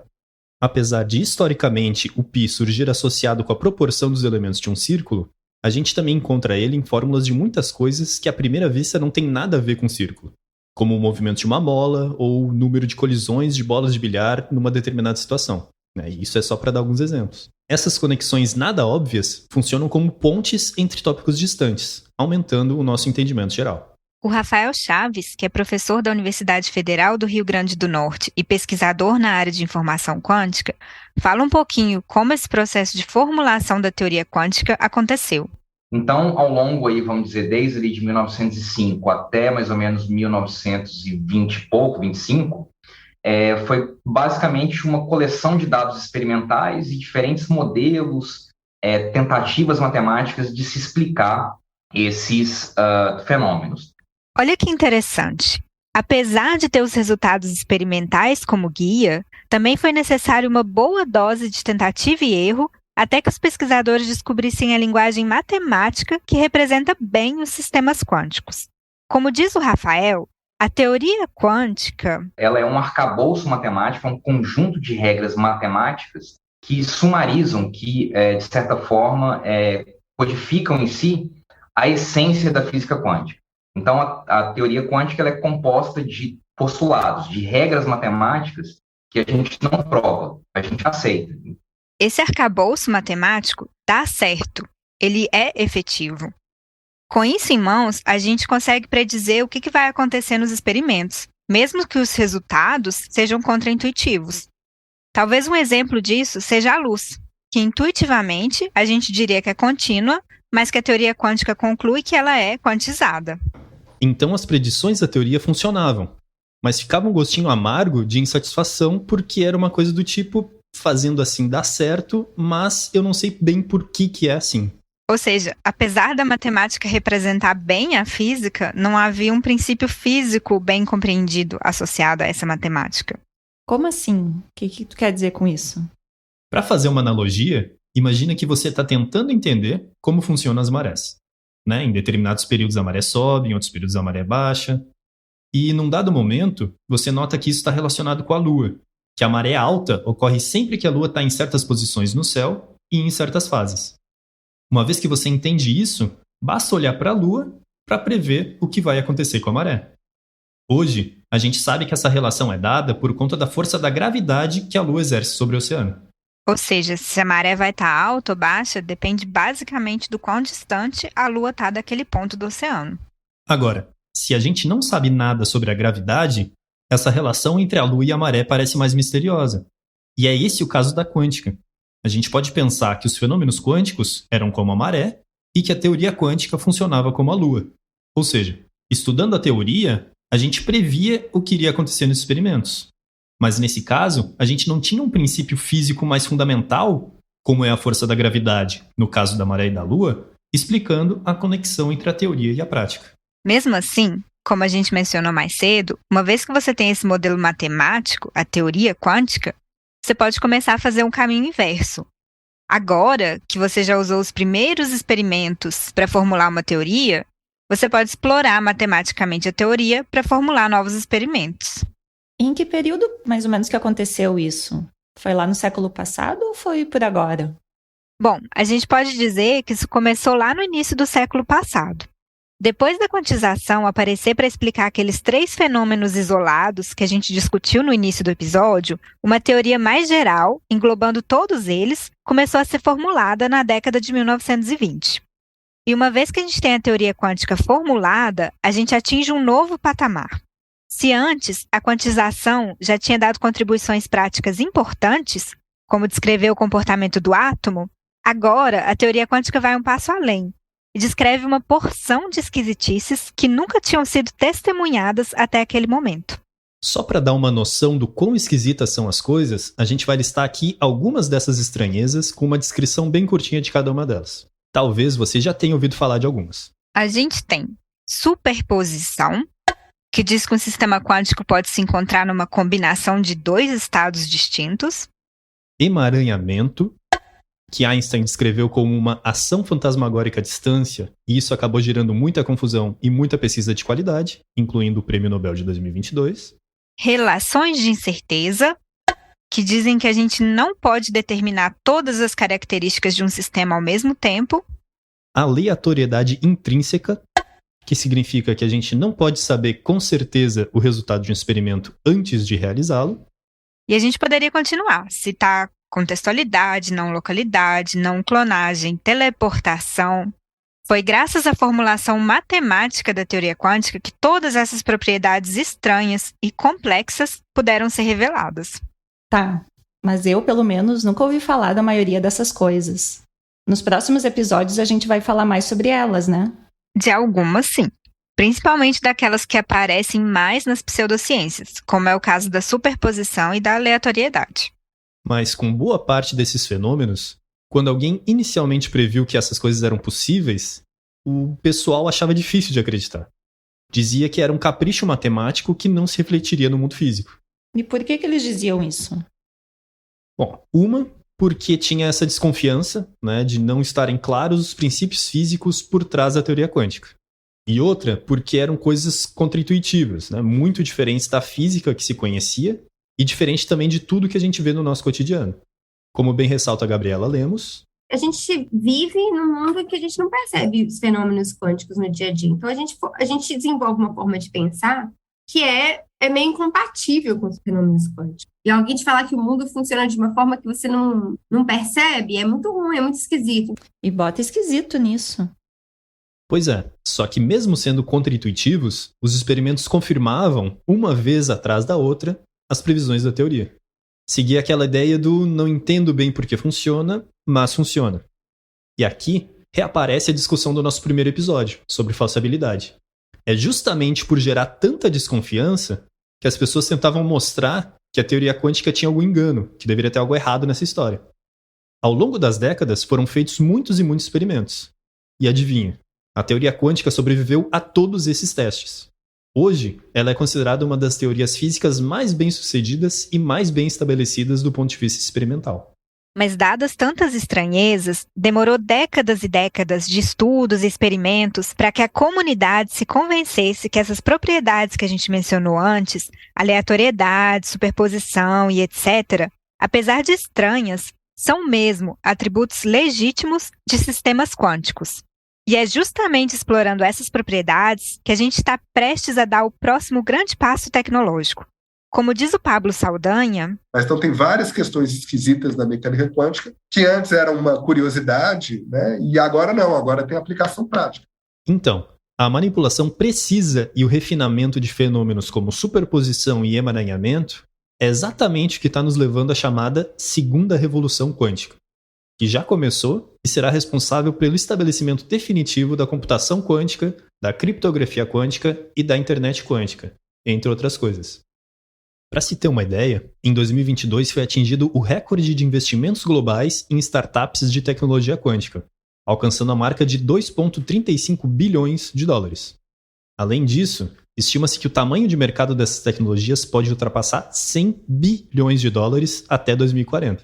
Apesar de, historicamente, o π surgir associado com a proporção dos elementos de um círculo, a gente também encontra ele em fórmulas de muitas coisas que à primeira vista não tem nada a ver com círculo, como o movimento de uma bola ou o número de colisões de bolas de bilhar numa determinada situação. E isso é só para dar alguns exemplos. Essas conexões nada óbvias funcionam como pontes entre tópicos distantes, aumentando o nosso entendimento geral. O Rafael Chaves, que é professor da Universidade Federal do Rio Grande do Norte e pesquisador na área de informação quântica, fala um pouquinho como esse processo de formulação da teoria quântica aconteceu. Então, ao longo aí, vamos dizer, desde ali de 1905 até mais ou menos 1920 e pouco, 25, foi basicamente uma coleção de dados experimentais e diferentes modelos, tentativas matemáticas de se explicar esses fenômenos. Olha que interessante. Apesar de ter os resultados experimentais como guia, também foi necessário uma boa dose de tentativa e erro até que os pesquisadores descobrissem a linguagem matemática que representa bem os sistemas quânticos. Como diz o Rafael, A teoria quântica... Ela é um arcabouço matemático, um conjunto de regras matemáticas que sumarizam, que, de certa forma, codificam em si a essência da física quântica. Então, a teoria quântica ela é composta de postulados, de regras matemáticas que a gente não prova, a gente aceita. Esse arcabouço matemático dá certo, ele é efetivo. Com isso em mãos, a gente consegue predizer o que vai acontecer nos experimentos, mesmo que os resultados sejam contraintuitivos. Talvez um exemplo disso seja a luz, que intuitivamente a gente diria que é contínua, mas que a teoria quântica conclui que ela é quantizada. Então as predições da teoria funcionavam, mas ficava um gostinho amargo de insatisfação porque era uma coisa do tipo, fazendo assim dá certo, mas eu não sei bem por que é assim. Ou seja, apesar da matemática representar bem a física, não havia um princípio físico bem compreendido associado a essa matemática. Como assim? O que tu quer dizer com isso? Para fazer uma analogia, imagina que você está tentando entender como funcionam as marés. Né? Em determinados períodos a maré sobe, em outros períodos a maré baixa. E num dado momento, você nota que isso está relacionado com a Lua, que a maré alta ocorre sempre que a Lua está em certas posições no céu e em certas fases. Uma vez que você entende isso, basta olhar para a Lua para prever o que vai acontecer com a maré. Hoje, a gente sabe que essa relação é dada por conta da força da gravidade que a Lua exerce sobre o oceano. Ou seja, se a maré vai estar alta ou baixa, depende basicamente do quão distante a Lua está daquele ponto do oceano. Agora, se a gente não sabe nada sobre a gravidade, essa relação entre a Lua e a maré parece mais misteriosa. E é esse o caso da quântica. A gente pode pensar que os fenômenos quânticos eram como a maré e que a teoria quântica funcionava como a Lua. Ou seja, estudando a teoria, a gente previa o que iria acontecer nos experimentos. Mas nesse caso, a gente não tinha um princípio físico mais fundamental, como é a força da gravidade, no caso da maré e da Lua, explicando a conexão entre a teoria e a prática. Mesmo assim, como a gente mencionou mais cedo, uma vez que você tem esse modelo matemático, a teoria quântica, você pode começar a fazer um caminho inverso. Agora que você já usou os primeiros experimentos para formular uma teoria, você pode explorar matematicamente a teoria para formular novos experimentos. Em que período, mais ou menos, que aconteceu isso? Foi lá no século passado ou foi por agora? Bom, a gente pode dizer que isso começou lá no início do século passado. Depois da quantização aparecer para explicar aqueles 3 fenômenos isolados que a gente discutiu no início do episódio, uma teoria mais geral, englobando todos eles, começou a ser formulada na década de 1920. E uma vez que a gente tem a teoria quântica formulada, a gente atinge um novo patamar. Se antes a quantização já tinha dado contribuições práticas importantes, como descrever o comportamento do átomo, agora a teoria quântica vai um passo além e descreve uma porção de esquisitices que nunca tinham sido testemunhadas até aquele momento. Só para dar uma noção do quão esquisitas são as coisas, a gente vai listar aqui algumas dessas estranhezas com uma descrição bem curtinha de cada uma delas. Talvez você já tenha ouvido falar de algumas. A gente tem superposição, que diz que um sistema quântico pode se encontrar numa combinação de 2 estados distintos. Emaranhamento, que Einstein descreveu como uma ação fantasmagórica à distância, e isso acabou gerando muita confusão e muita pesquisa de qualidade, incluindo o Prêmio Nobel de 2022. Relações de incerteza, que dizem que a gente não pode determinar todas as características de um sistema ao mesmo tempo. Aleatoriedade intrínseca, que significa que a gente não pode saber com certeza o resultado de um experimento antes de realizá-lo. E a gente poderia continuar, citar contextualidade, não localidade, não clonagem, teleportação. Foi graças à formulação matemática da teoria quântica que todas essas propriedades estranhas e complexas puderam ser reveladas. Tá, mas eu, pelo menos, nunca ouvi falar da maioria dessas coisas. Nos próximos episódios a gente vai falar mais sobre elas, né? De algumas, sim. Principalmente daquelas que aparecem mais nas pseudociências, como é o caso da superposição e da aleatoriedade. Mas com boa parte desses fenômenos, quando alguém inicialmente previu que essas coisas eram possíveis, o pessoal achava difícil de acreditar. Dizia que era um capricho matemático que não se refletiria no mundo físico. E por que eles diziam isso? Bom, porque tinha essa desconfiança, né, de não estarem claros os princípios físicos por trás da teoria quântica. E outra, porque eram coisas contraintuitivas, né? Muito diferentes da física que se conhecia e diferente também de tudo que a gente vê no nosso cotidiano. Como bem ressalta a Gabriela Lemos, a gente vive num mundo em que a gente não percebe os fenômenos quânticos no dia a dia. Então, a gente desenvolve uma forma de pensar que é meio incompatível com os fenômenos quânticos. E alguém te falar que o mundo funciona de uma forma que você não percebe, é muito ruim, é muito esquisito. E bota esquisito nisso. Pois é, só que mesmo sendo contraintuitivos, os experimentos confirmavam, uma vez atrás da outra, as previsões da teoria. Seguia aquela ideia do não entendo bem por que funciona, mas funciona. E aqui reaparece a discussão do nosso primeiro episódio, sobre falsibilidade. É justamente por gerar tanta desconfiança que as pessoas tentavam mostrar que a teoria quântica tinha algum engano, que deveria ter algo errado nessa história. Ao longo das décadas foram feitos muitos e muitos experimentos. E adivinha, a teoria quântica sobreviveu a todos esses testes. Hoje, ela é considerada uma das teorias físicas mais bem-sucedidas e mais bem estabelecidas do ponto de vista experimental. Mas dadas tantas estranhezas, demorou décadas e décadas de estudos e experimentos para que a comunidade se convencesse que essas propriedades que a gente mencionou antes, aleatoriedade, superposição e etc., apesar de estranhas, são mesmo atributos legítimos de sistemas quânticos. E é justamente explorando essas propriedades que a gente está prestes a dar o próximo grande passo tecnológico. Como diz o Pablo Saldanha... Mas então tem várias questões esquisitas da mecânica quântica que antes eram uma curiosidade, né? E agora não, agora tem aplicação prática. Então, a manipulação precisa e o refinamento de fenômenos como superposição e emaranhamento é exatamente o que está nos levando à chamada segunda revolução quântica, que já começou e será responsável pelo estabelecimento definitivo da computação quântica, da criptografia quântica e da internet quântica, entre outras coisas. Para se ter uma ideia, em 2022 foi atingido o recorde de investimentos globais em startups de tecnologia quântica, alcançando a marca de 2,35 bilhões de dólares. Além disso, estima-se que o tamanho de mercado dessas tecnologias pode ultrapassar 100 bilhões de dólares até 2040.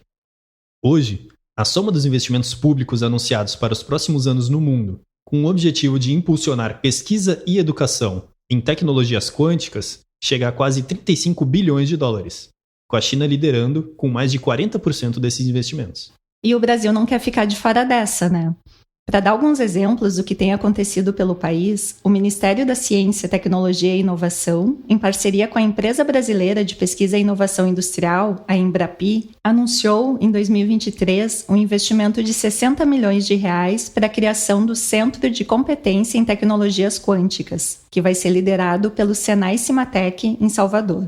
Hoje, a soma dos investimentos públicos anunciados para os próximos anos no mundo, com o objetivo de impulsionar pesquisa e educação em tecnologias quânticas, chega a quase 35 bilhões de dólares, com a China liderando com mais de 40% desses investimentos. E o Brasil não quer ficar de fora dessa, né? Para dar alguns exemplos do que tem acontecido pelo país, o Ministério da Ciência, Tecnologia e Inovação, em parceria com a Empresa Brasileira de Pesquisa e Inovação Industrial, a Embrapi, anunciou em 2023 um investimento de 60 milhões de reais para a criação do Centro de Competência em Tecnologias Quânticas, que vai ser liderado pelo Senai Cimatec, em Salvador.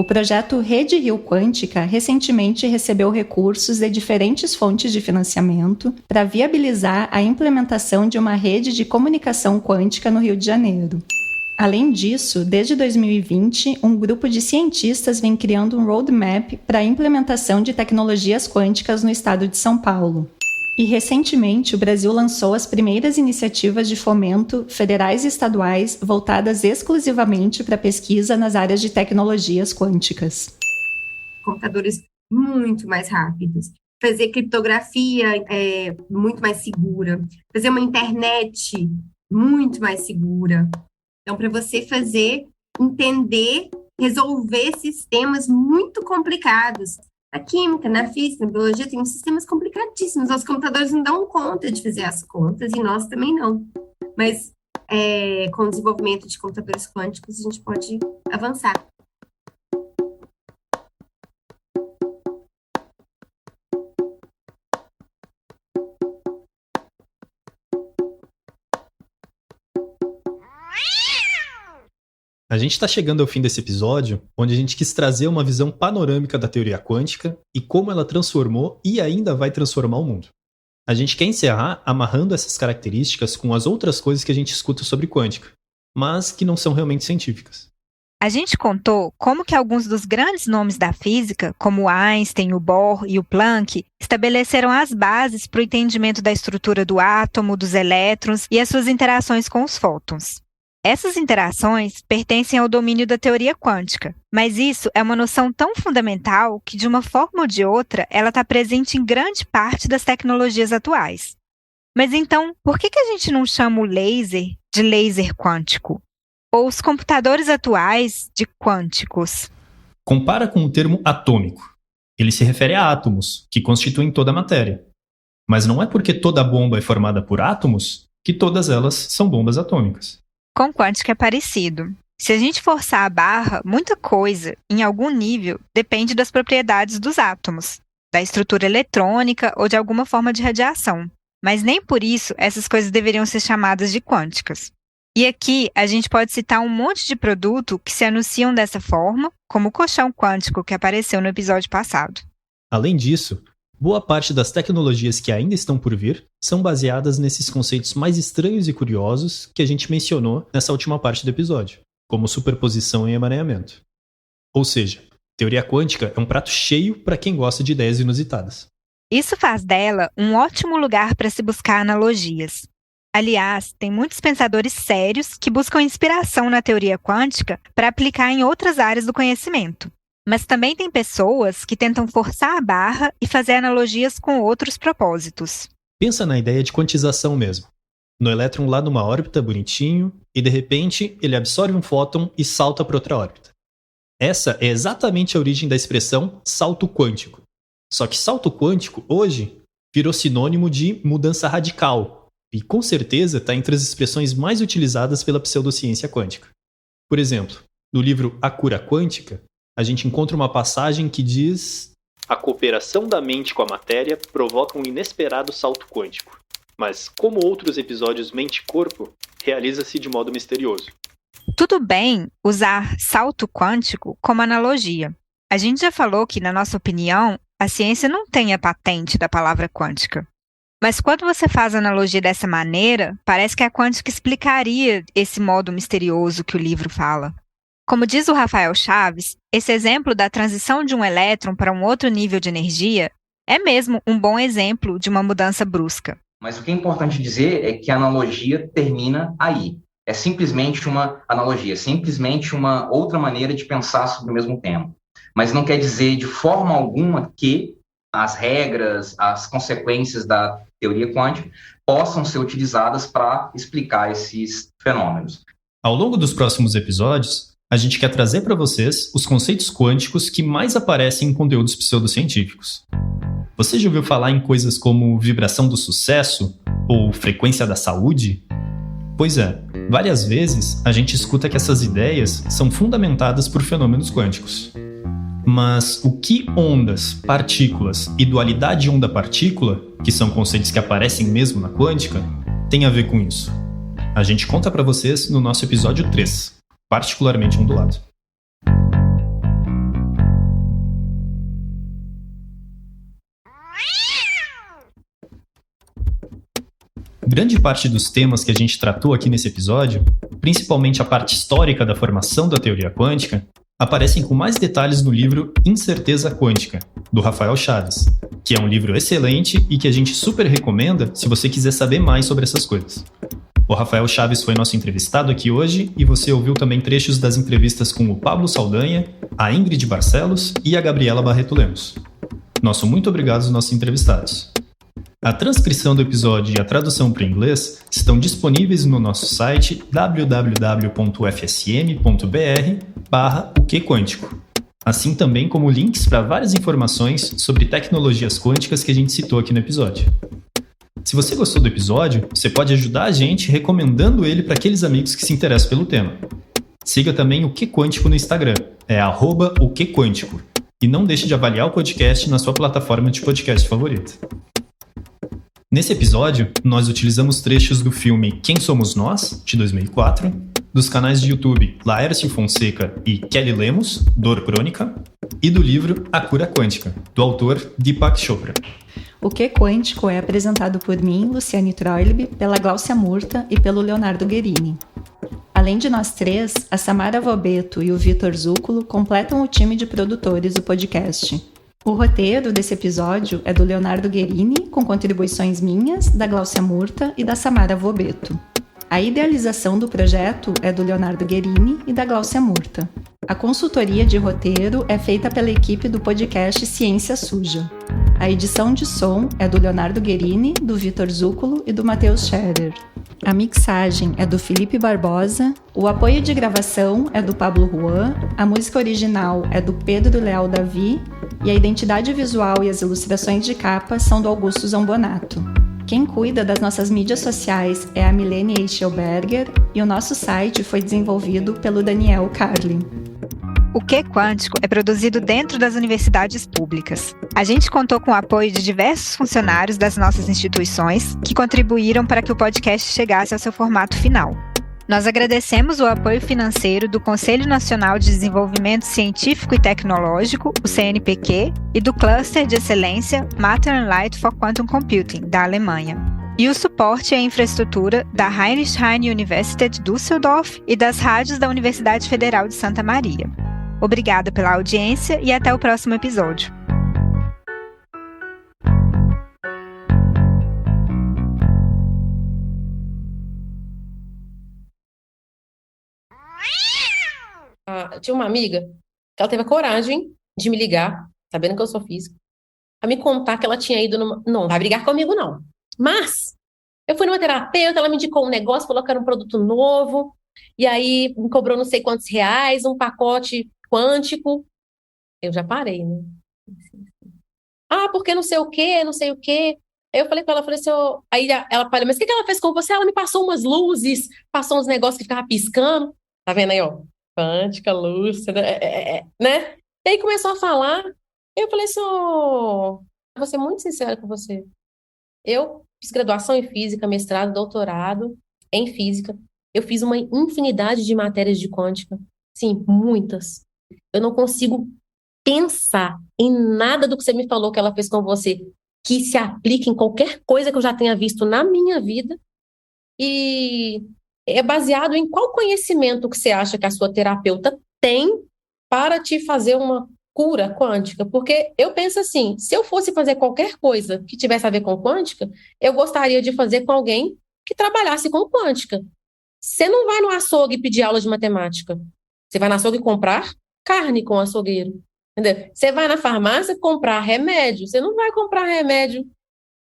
O projeto Rede Rio Quântica recentemente recebeu recursos de diferentes fontes de financiamento para viabilizar a implementação de uma rede de comunicação quântica no Rio de Janeiro. Além disso, desde 2020, um grupo de cientistas vem criando um roadmap para a implementação de tecnologias quânticas no estado de São Paulo. E recentemente o Brasil lançou as primeiras iniciativas de fomento federais e estaduais voltadas exclusivamente para pesquisa nas áreas de tecnologias quânticas. Computadores muito mais rápidos, fazer criptografia muito mais segura, fazer uma internet muito mais segura. Então, para você entender, resolver sistemas muito complicados. Na química, na física, na biologia, tem sistemas complicadíssimos. Os computadores não dão conta de fazer as contas e nós também não. Mas com o desenvolvimento de computadores quânticos, a gente pode avançar. A gente está chegando ao fim desse episódio, onde a gente quis trazer uma visão panorâmica da teoria quântica e como ela transformou e ainda vai transformar o mundo. A gente quer encerrar amarrando essas características com as outras coisas que a gente escuta sobre quântica, mas que não são realmente científicas. A gente contou como que alguns dos grandes nomes da física, como Einstein, o Bohr e o Planck, estabeleceram as bases para o entendimento da estrutura do átomo, dos elétrons e as suas interações com os fótons. Essas interações pertencem ao domínio da teoria quântica, mas isso é uma noção tão fundamental que, de uma forma ou de outra, ela está presente em grande parte das tecnologias atuais. Mas então, por que a gente não chama o laser de laser quântico? Ou os computadores atuais de quânticos? Compara com o termo atômico. Ele se refere a átomos, que constituem toda a matéria. Mas não é porque toda bomba é formada por átomos que todas elas são bombas atômicas. Com quântico é parecido. Se a gente forçar a barra, muita coisa, em algum nível, depende das propriedades dos átomos, da estrutura eletrônica ou de alguma forma de radiação. Mas nem por isso essas coisas deveriam ser chamadas de quânticas. E aqui a gente pode citar um monte de produto que se anunciam dessa forma, como o colchão quântico que apareceu no episódio passado. Além disso, boa parte das tecnologias que ainda estão por vir são baseadas nesses conceitos mais estranhos e curiosos que a gente mencionou nessa última parte do episódio, como superposição e emaranhamento. Ou seja, teoria quântica é um prato cheio para quem gosta de ideias inusitadas. Isso faz dela um ótimo lugar para se buscar analogias. Aliás, tem muitos pensadores sérios que buscam inspiração na teoria quântica para aplicar em outras áreas do conhecimento. Mas também tem pessoas que tentam forçar a barra e fazer analogias com outros propósitos. Pensa na ideia de quantização mesmo. No elétron lá numa órbita bonitinho, e de repente ele absorve um fóton e salta para outra órbita. Essa é exatamente a origem da expressão salto quântico. Só que salto quântico, hoje, virou sinônimo de mudança radical, e com certeza está entre as expressões mais utilizadas pela pseudociência quântica. Por exemplo, no livro A Cura Quântica, a gente encontra uma passagem que diz: a cooperação da mente com a matéria provoca um inesperado salto quântico, mas, como outros episódios mente-corpo, realiza-se de modo misterioso. Tudo bem usar salto quântico como analogia. A gente já falou que, na nossa opinião, a ciência não tem a patente da palavra quântica. Mas quando você faz a analogia dessa maneira, parece que a quântica explicaria esse modo misterioso que o livro fala. Como diz o Rafael Chaves, esse exemplo da transição de um elétron para um outro nível de energia é mesmo um bom exemplo de uma mudança brusca. Mas o que é importante dizer é que a analogia termina aí. É simplesmente uma analogia, simplesmente uma outra maneira de pensar sobre o mesmo tema. Mas não quer dizer de forma alguma que as regras, as consequências da teoria quântica possam ser utilizadas para explicar esses fenômenos. Ao longo dos próximos episódios, a gente quer trazer para vocês os conceitos quânticos que mais aparecem em conteúdos pseudocientíficos. Você já ouviu falar em coisas como vibração do sucesso ou frequência da saúde? Pois é, várias vezes a gente escuta que essas ideias são fundamentadas por fenômenos quânticos. Mas o que ondas, partículas e dualidade onda-partícula, que são conceitos que aparecem mesmo na quântica, tem a ver com isso? A gente conta para vocês no nosso episódio 3, particularmente ondulado. Grande parte dos temas que a gente tratou aqui nesse episódio, principalmente a parte histórica da formação da teoria quântica, aparecem com mais detalhes no livro Incerteza Quântica, do Rafael Chaves, que é um livro excelente e que a gente super recomenda se você quiser saber mais sobre essas coisas. O Rafael Chaves foi nosso entrevistado aqui hoje e você ouviu também trechos das entrevistas com o Pablo Saldanha, a Ingrid Barcelos e a Gabriela Barreto Lemos. Nosso muito obrigado aos nossos entrevistados. A transcrição do episódio e a tradução para o inglês estão disponíveis no nosso site www.fsm.br/o-que-quântico, assim também como links para várias informações sobre tecnologias quânticas que a gente citou aqui no episódio. Se você gostou do episódio, você pode ajudar a gente recomendando ele para aqueles amigos que se interessam pelo tema. Siga também o Que Quântico no Instagram, é @o-que-quântico, e não deixe de avaliar o podcast na sua plataforma de podcast favorita. Nesse episódio, nós utilizamos trechos do filme Quem Somos Nós, de 2004, dos canais de YouTube Laércio Fonseca e Kelly Lemos, Dor Crônica, e do livro A Cura Quântica, do autor Deepak Chopra. O Que Quântico é apresentado por mim, Luciane Troilb, pela Gláucia Murta e pelo Leonardo Guerini. Além de nós três, a Samara Vobeto e o Vitor Zúculo completam o time de produtores do podcast. O roteiro desse episódio é do Leonardo Guerini, com contribuições minhas, da Gláucia Murta e da Samara Vobeto. A idealização do projeto é do Leonardo Guerini e da Gláucia Murta. A consultoria de roteiro é feita pela equipe do podcast Ciência Suja. A edição de som é do Leonardo Guerini, do Vitor Zúculo e do Matheus Scherer. A mixagem é do Felipe Barbosa, o apoio de gravação é do Pablo Juan, a música original é do Pedro Leal Davi e a identidade visual e as ilustrações de capa são do Augusto Zambonato. Quem cuida das nossas mídias sociais é a Milene Eichelberger e o nosso site foi desenvolvido pelo Daniel Carlin. O Que Quântico é produzido dentro das universidades públicas. A gente contou com o apoio de diversos funcionários das nossas instituições que contribuíram para que o podcast chegasse ao seu formato final. Nós agradecemos o apoio financeiro do Conselho Nacional de Desenvolvimento Científico e Tecnológico, o CNPq, e do Cluster de Excelência Matter and Light for Quantum Computing, da Alemanha. E o suporte à infraestrutura da Heinrich Heine Universität Düsseldorf e das rádios da Universidade Federal de Santa Maria. Obrigada pela audiência e até o próximo episódio. Tinha uma amiga que ela teve a coragem de me ligar, sabendo que eu sou física, a me contar que ela tinha ido numa... Não vai brigar comigo, não. Mas eu fui numa terapeuta, ela me indicou um negócio, falou que era um produto novo, e aí me cobrou não sei quantos reais, um pacote quântico. Eu já parei, né? Porque não sei o quê, não sei o quê. Aí eu falei com ela, falei assim, aí ela falou, mas o que ela fez com você? Ela me passou umas luzes, passou uns negócios que ficavam piscando. Tá vendo aí, ó? Quântica, lúcida, né? E aí começou a falar, eu falei assim, vou ser muito sincera com você. Eu fiz graduação em física, mestrado, doutorado em física. Eu fiz uma infinidade de matérias de quântica. Sim, muitas. Eu não consigo pensar em nada do que você me falou que ela fez com você que se aplique em qualquer coisa que eu já tenha visto na minha vida. E é baseado em qual conhecimento que você acha que a sua terapeuta tem para te fazer uma cura quântica? Porque eu penso assim, se eu fosse fazer qualquer coisa que tivesse a ver com quântica, eu gostaria de fazer com alguém que trabalhasse com quântica. Você não vai no açougue pedir aula de matemática. Você vai no açougue comprar carne com o açougueiro. Entendeu? Você vai na farmácia comprar remédio. Você não vai comprar remédio,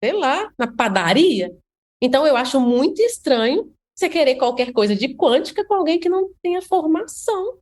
sei lá, na padaria. Então, eu acho muito estranho você querer qualquer coisa de quântica com alguém que não tenha formação.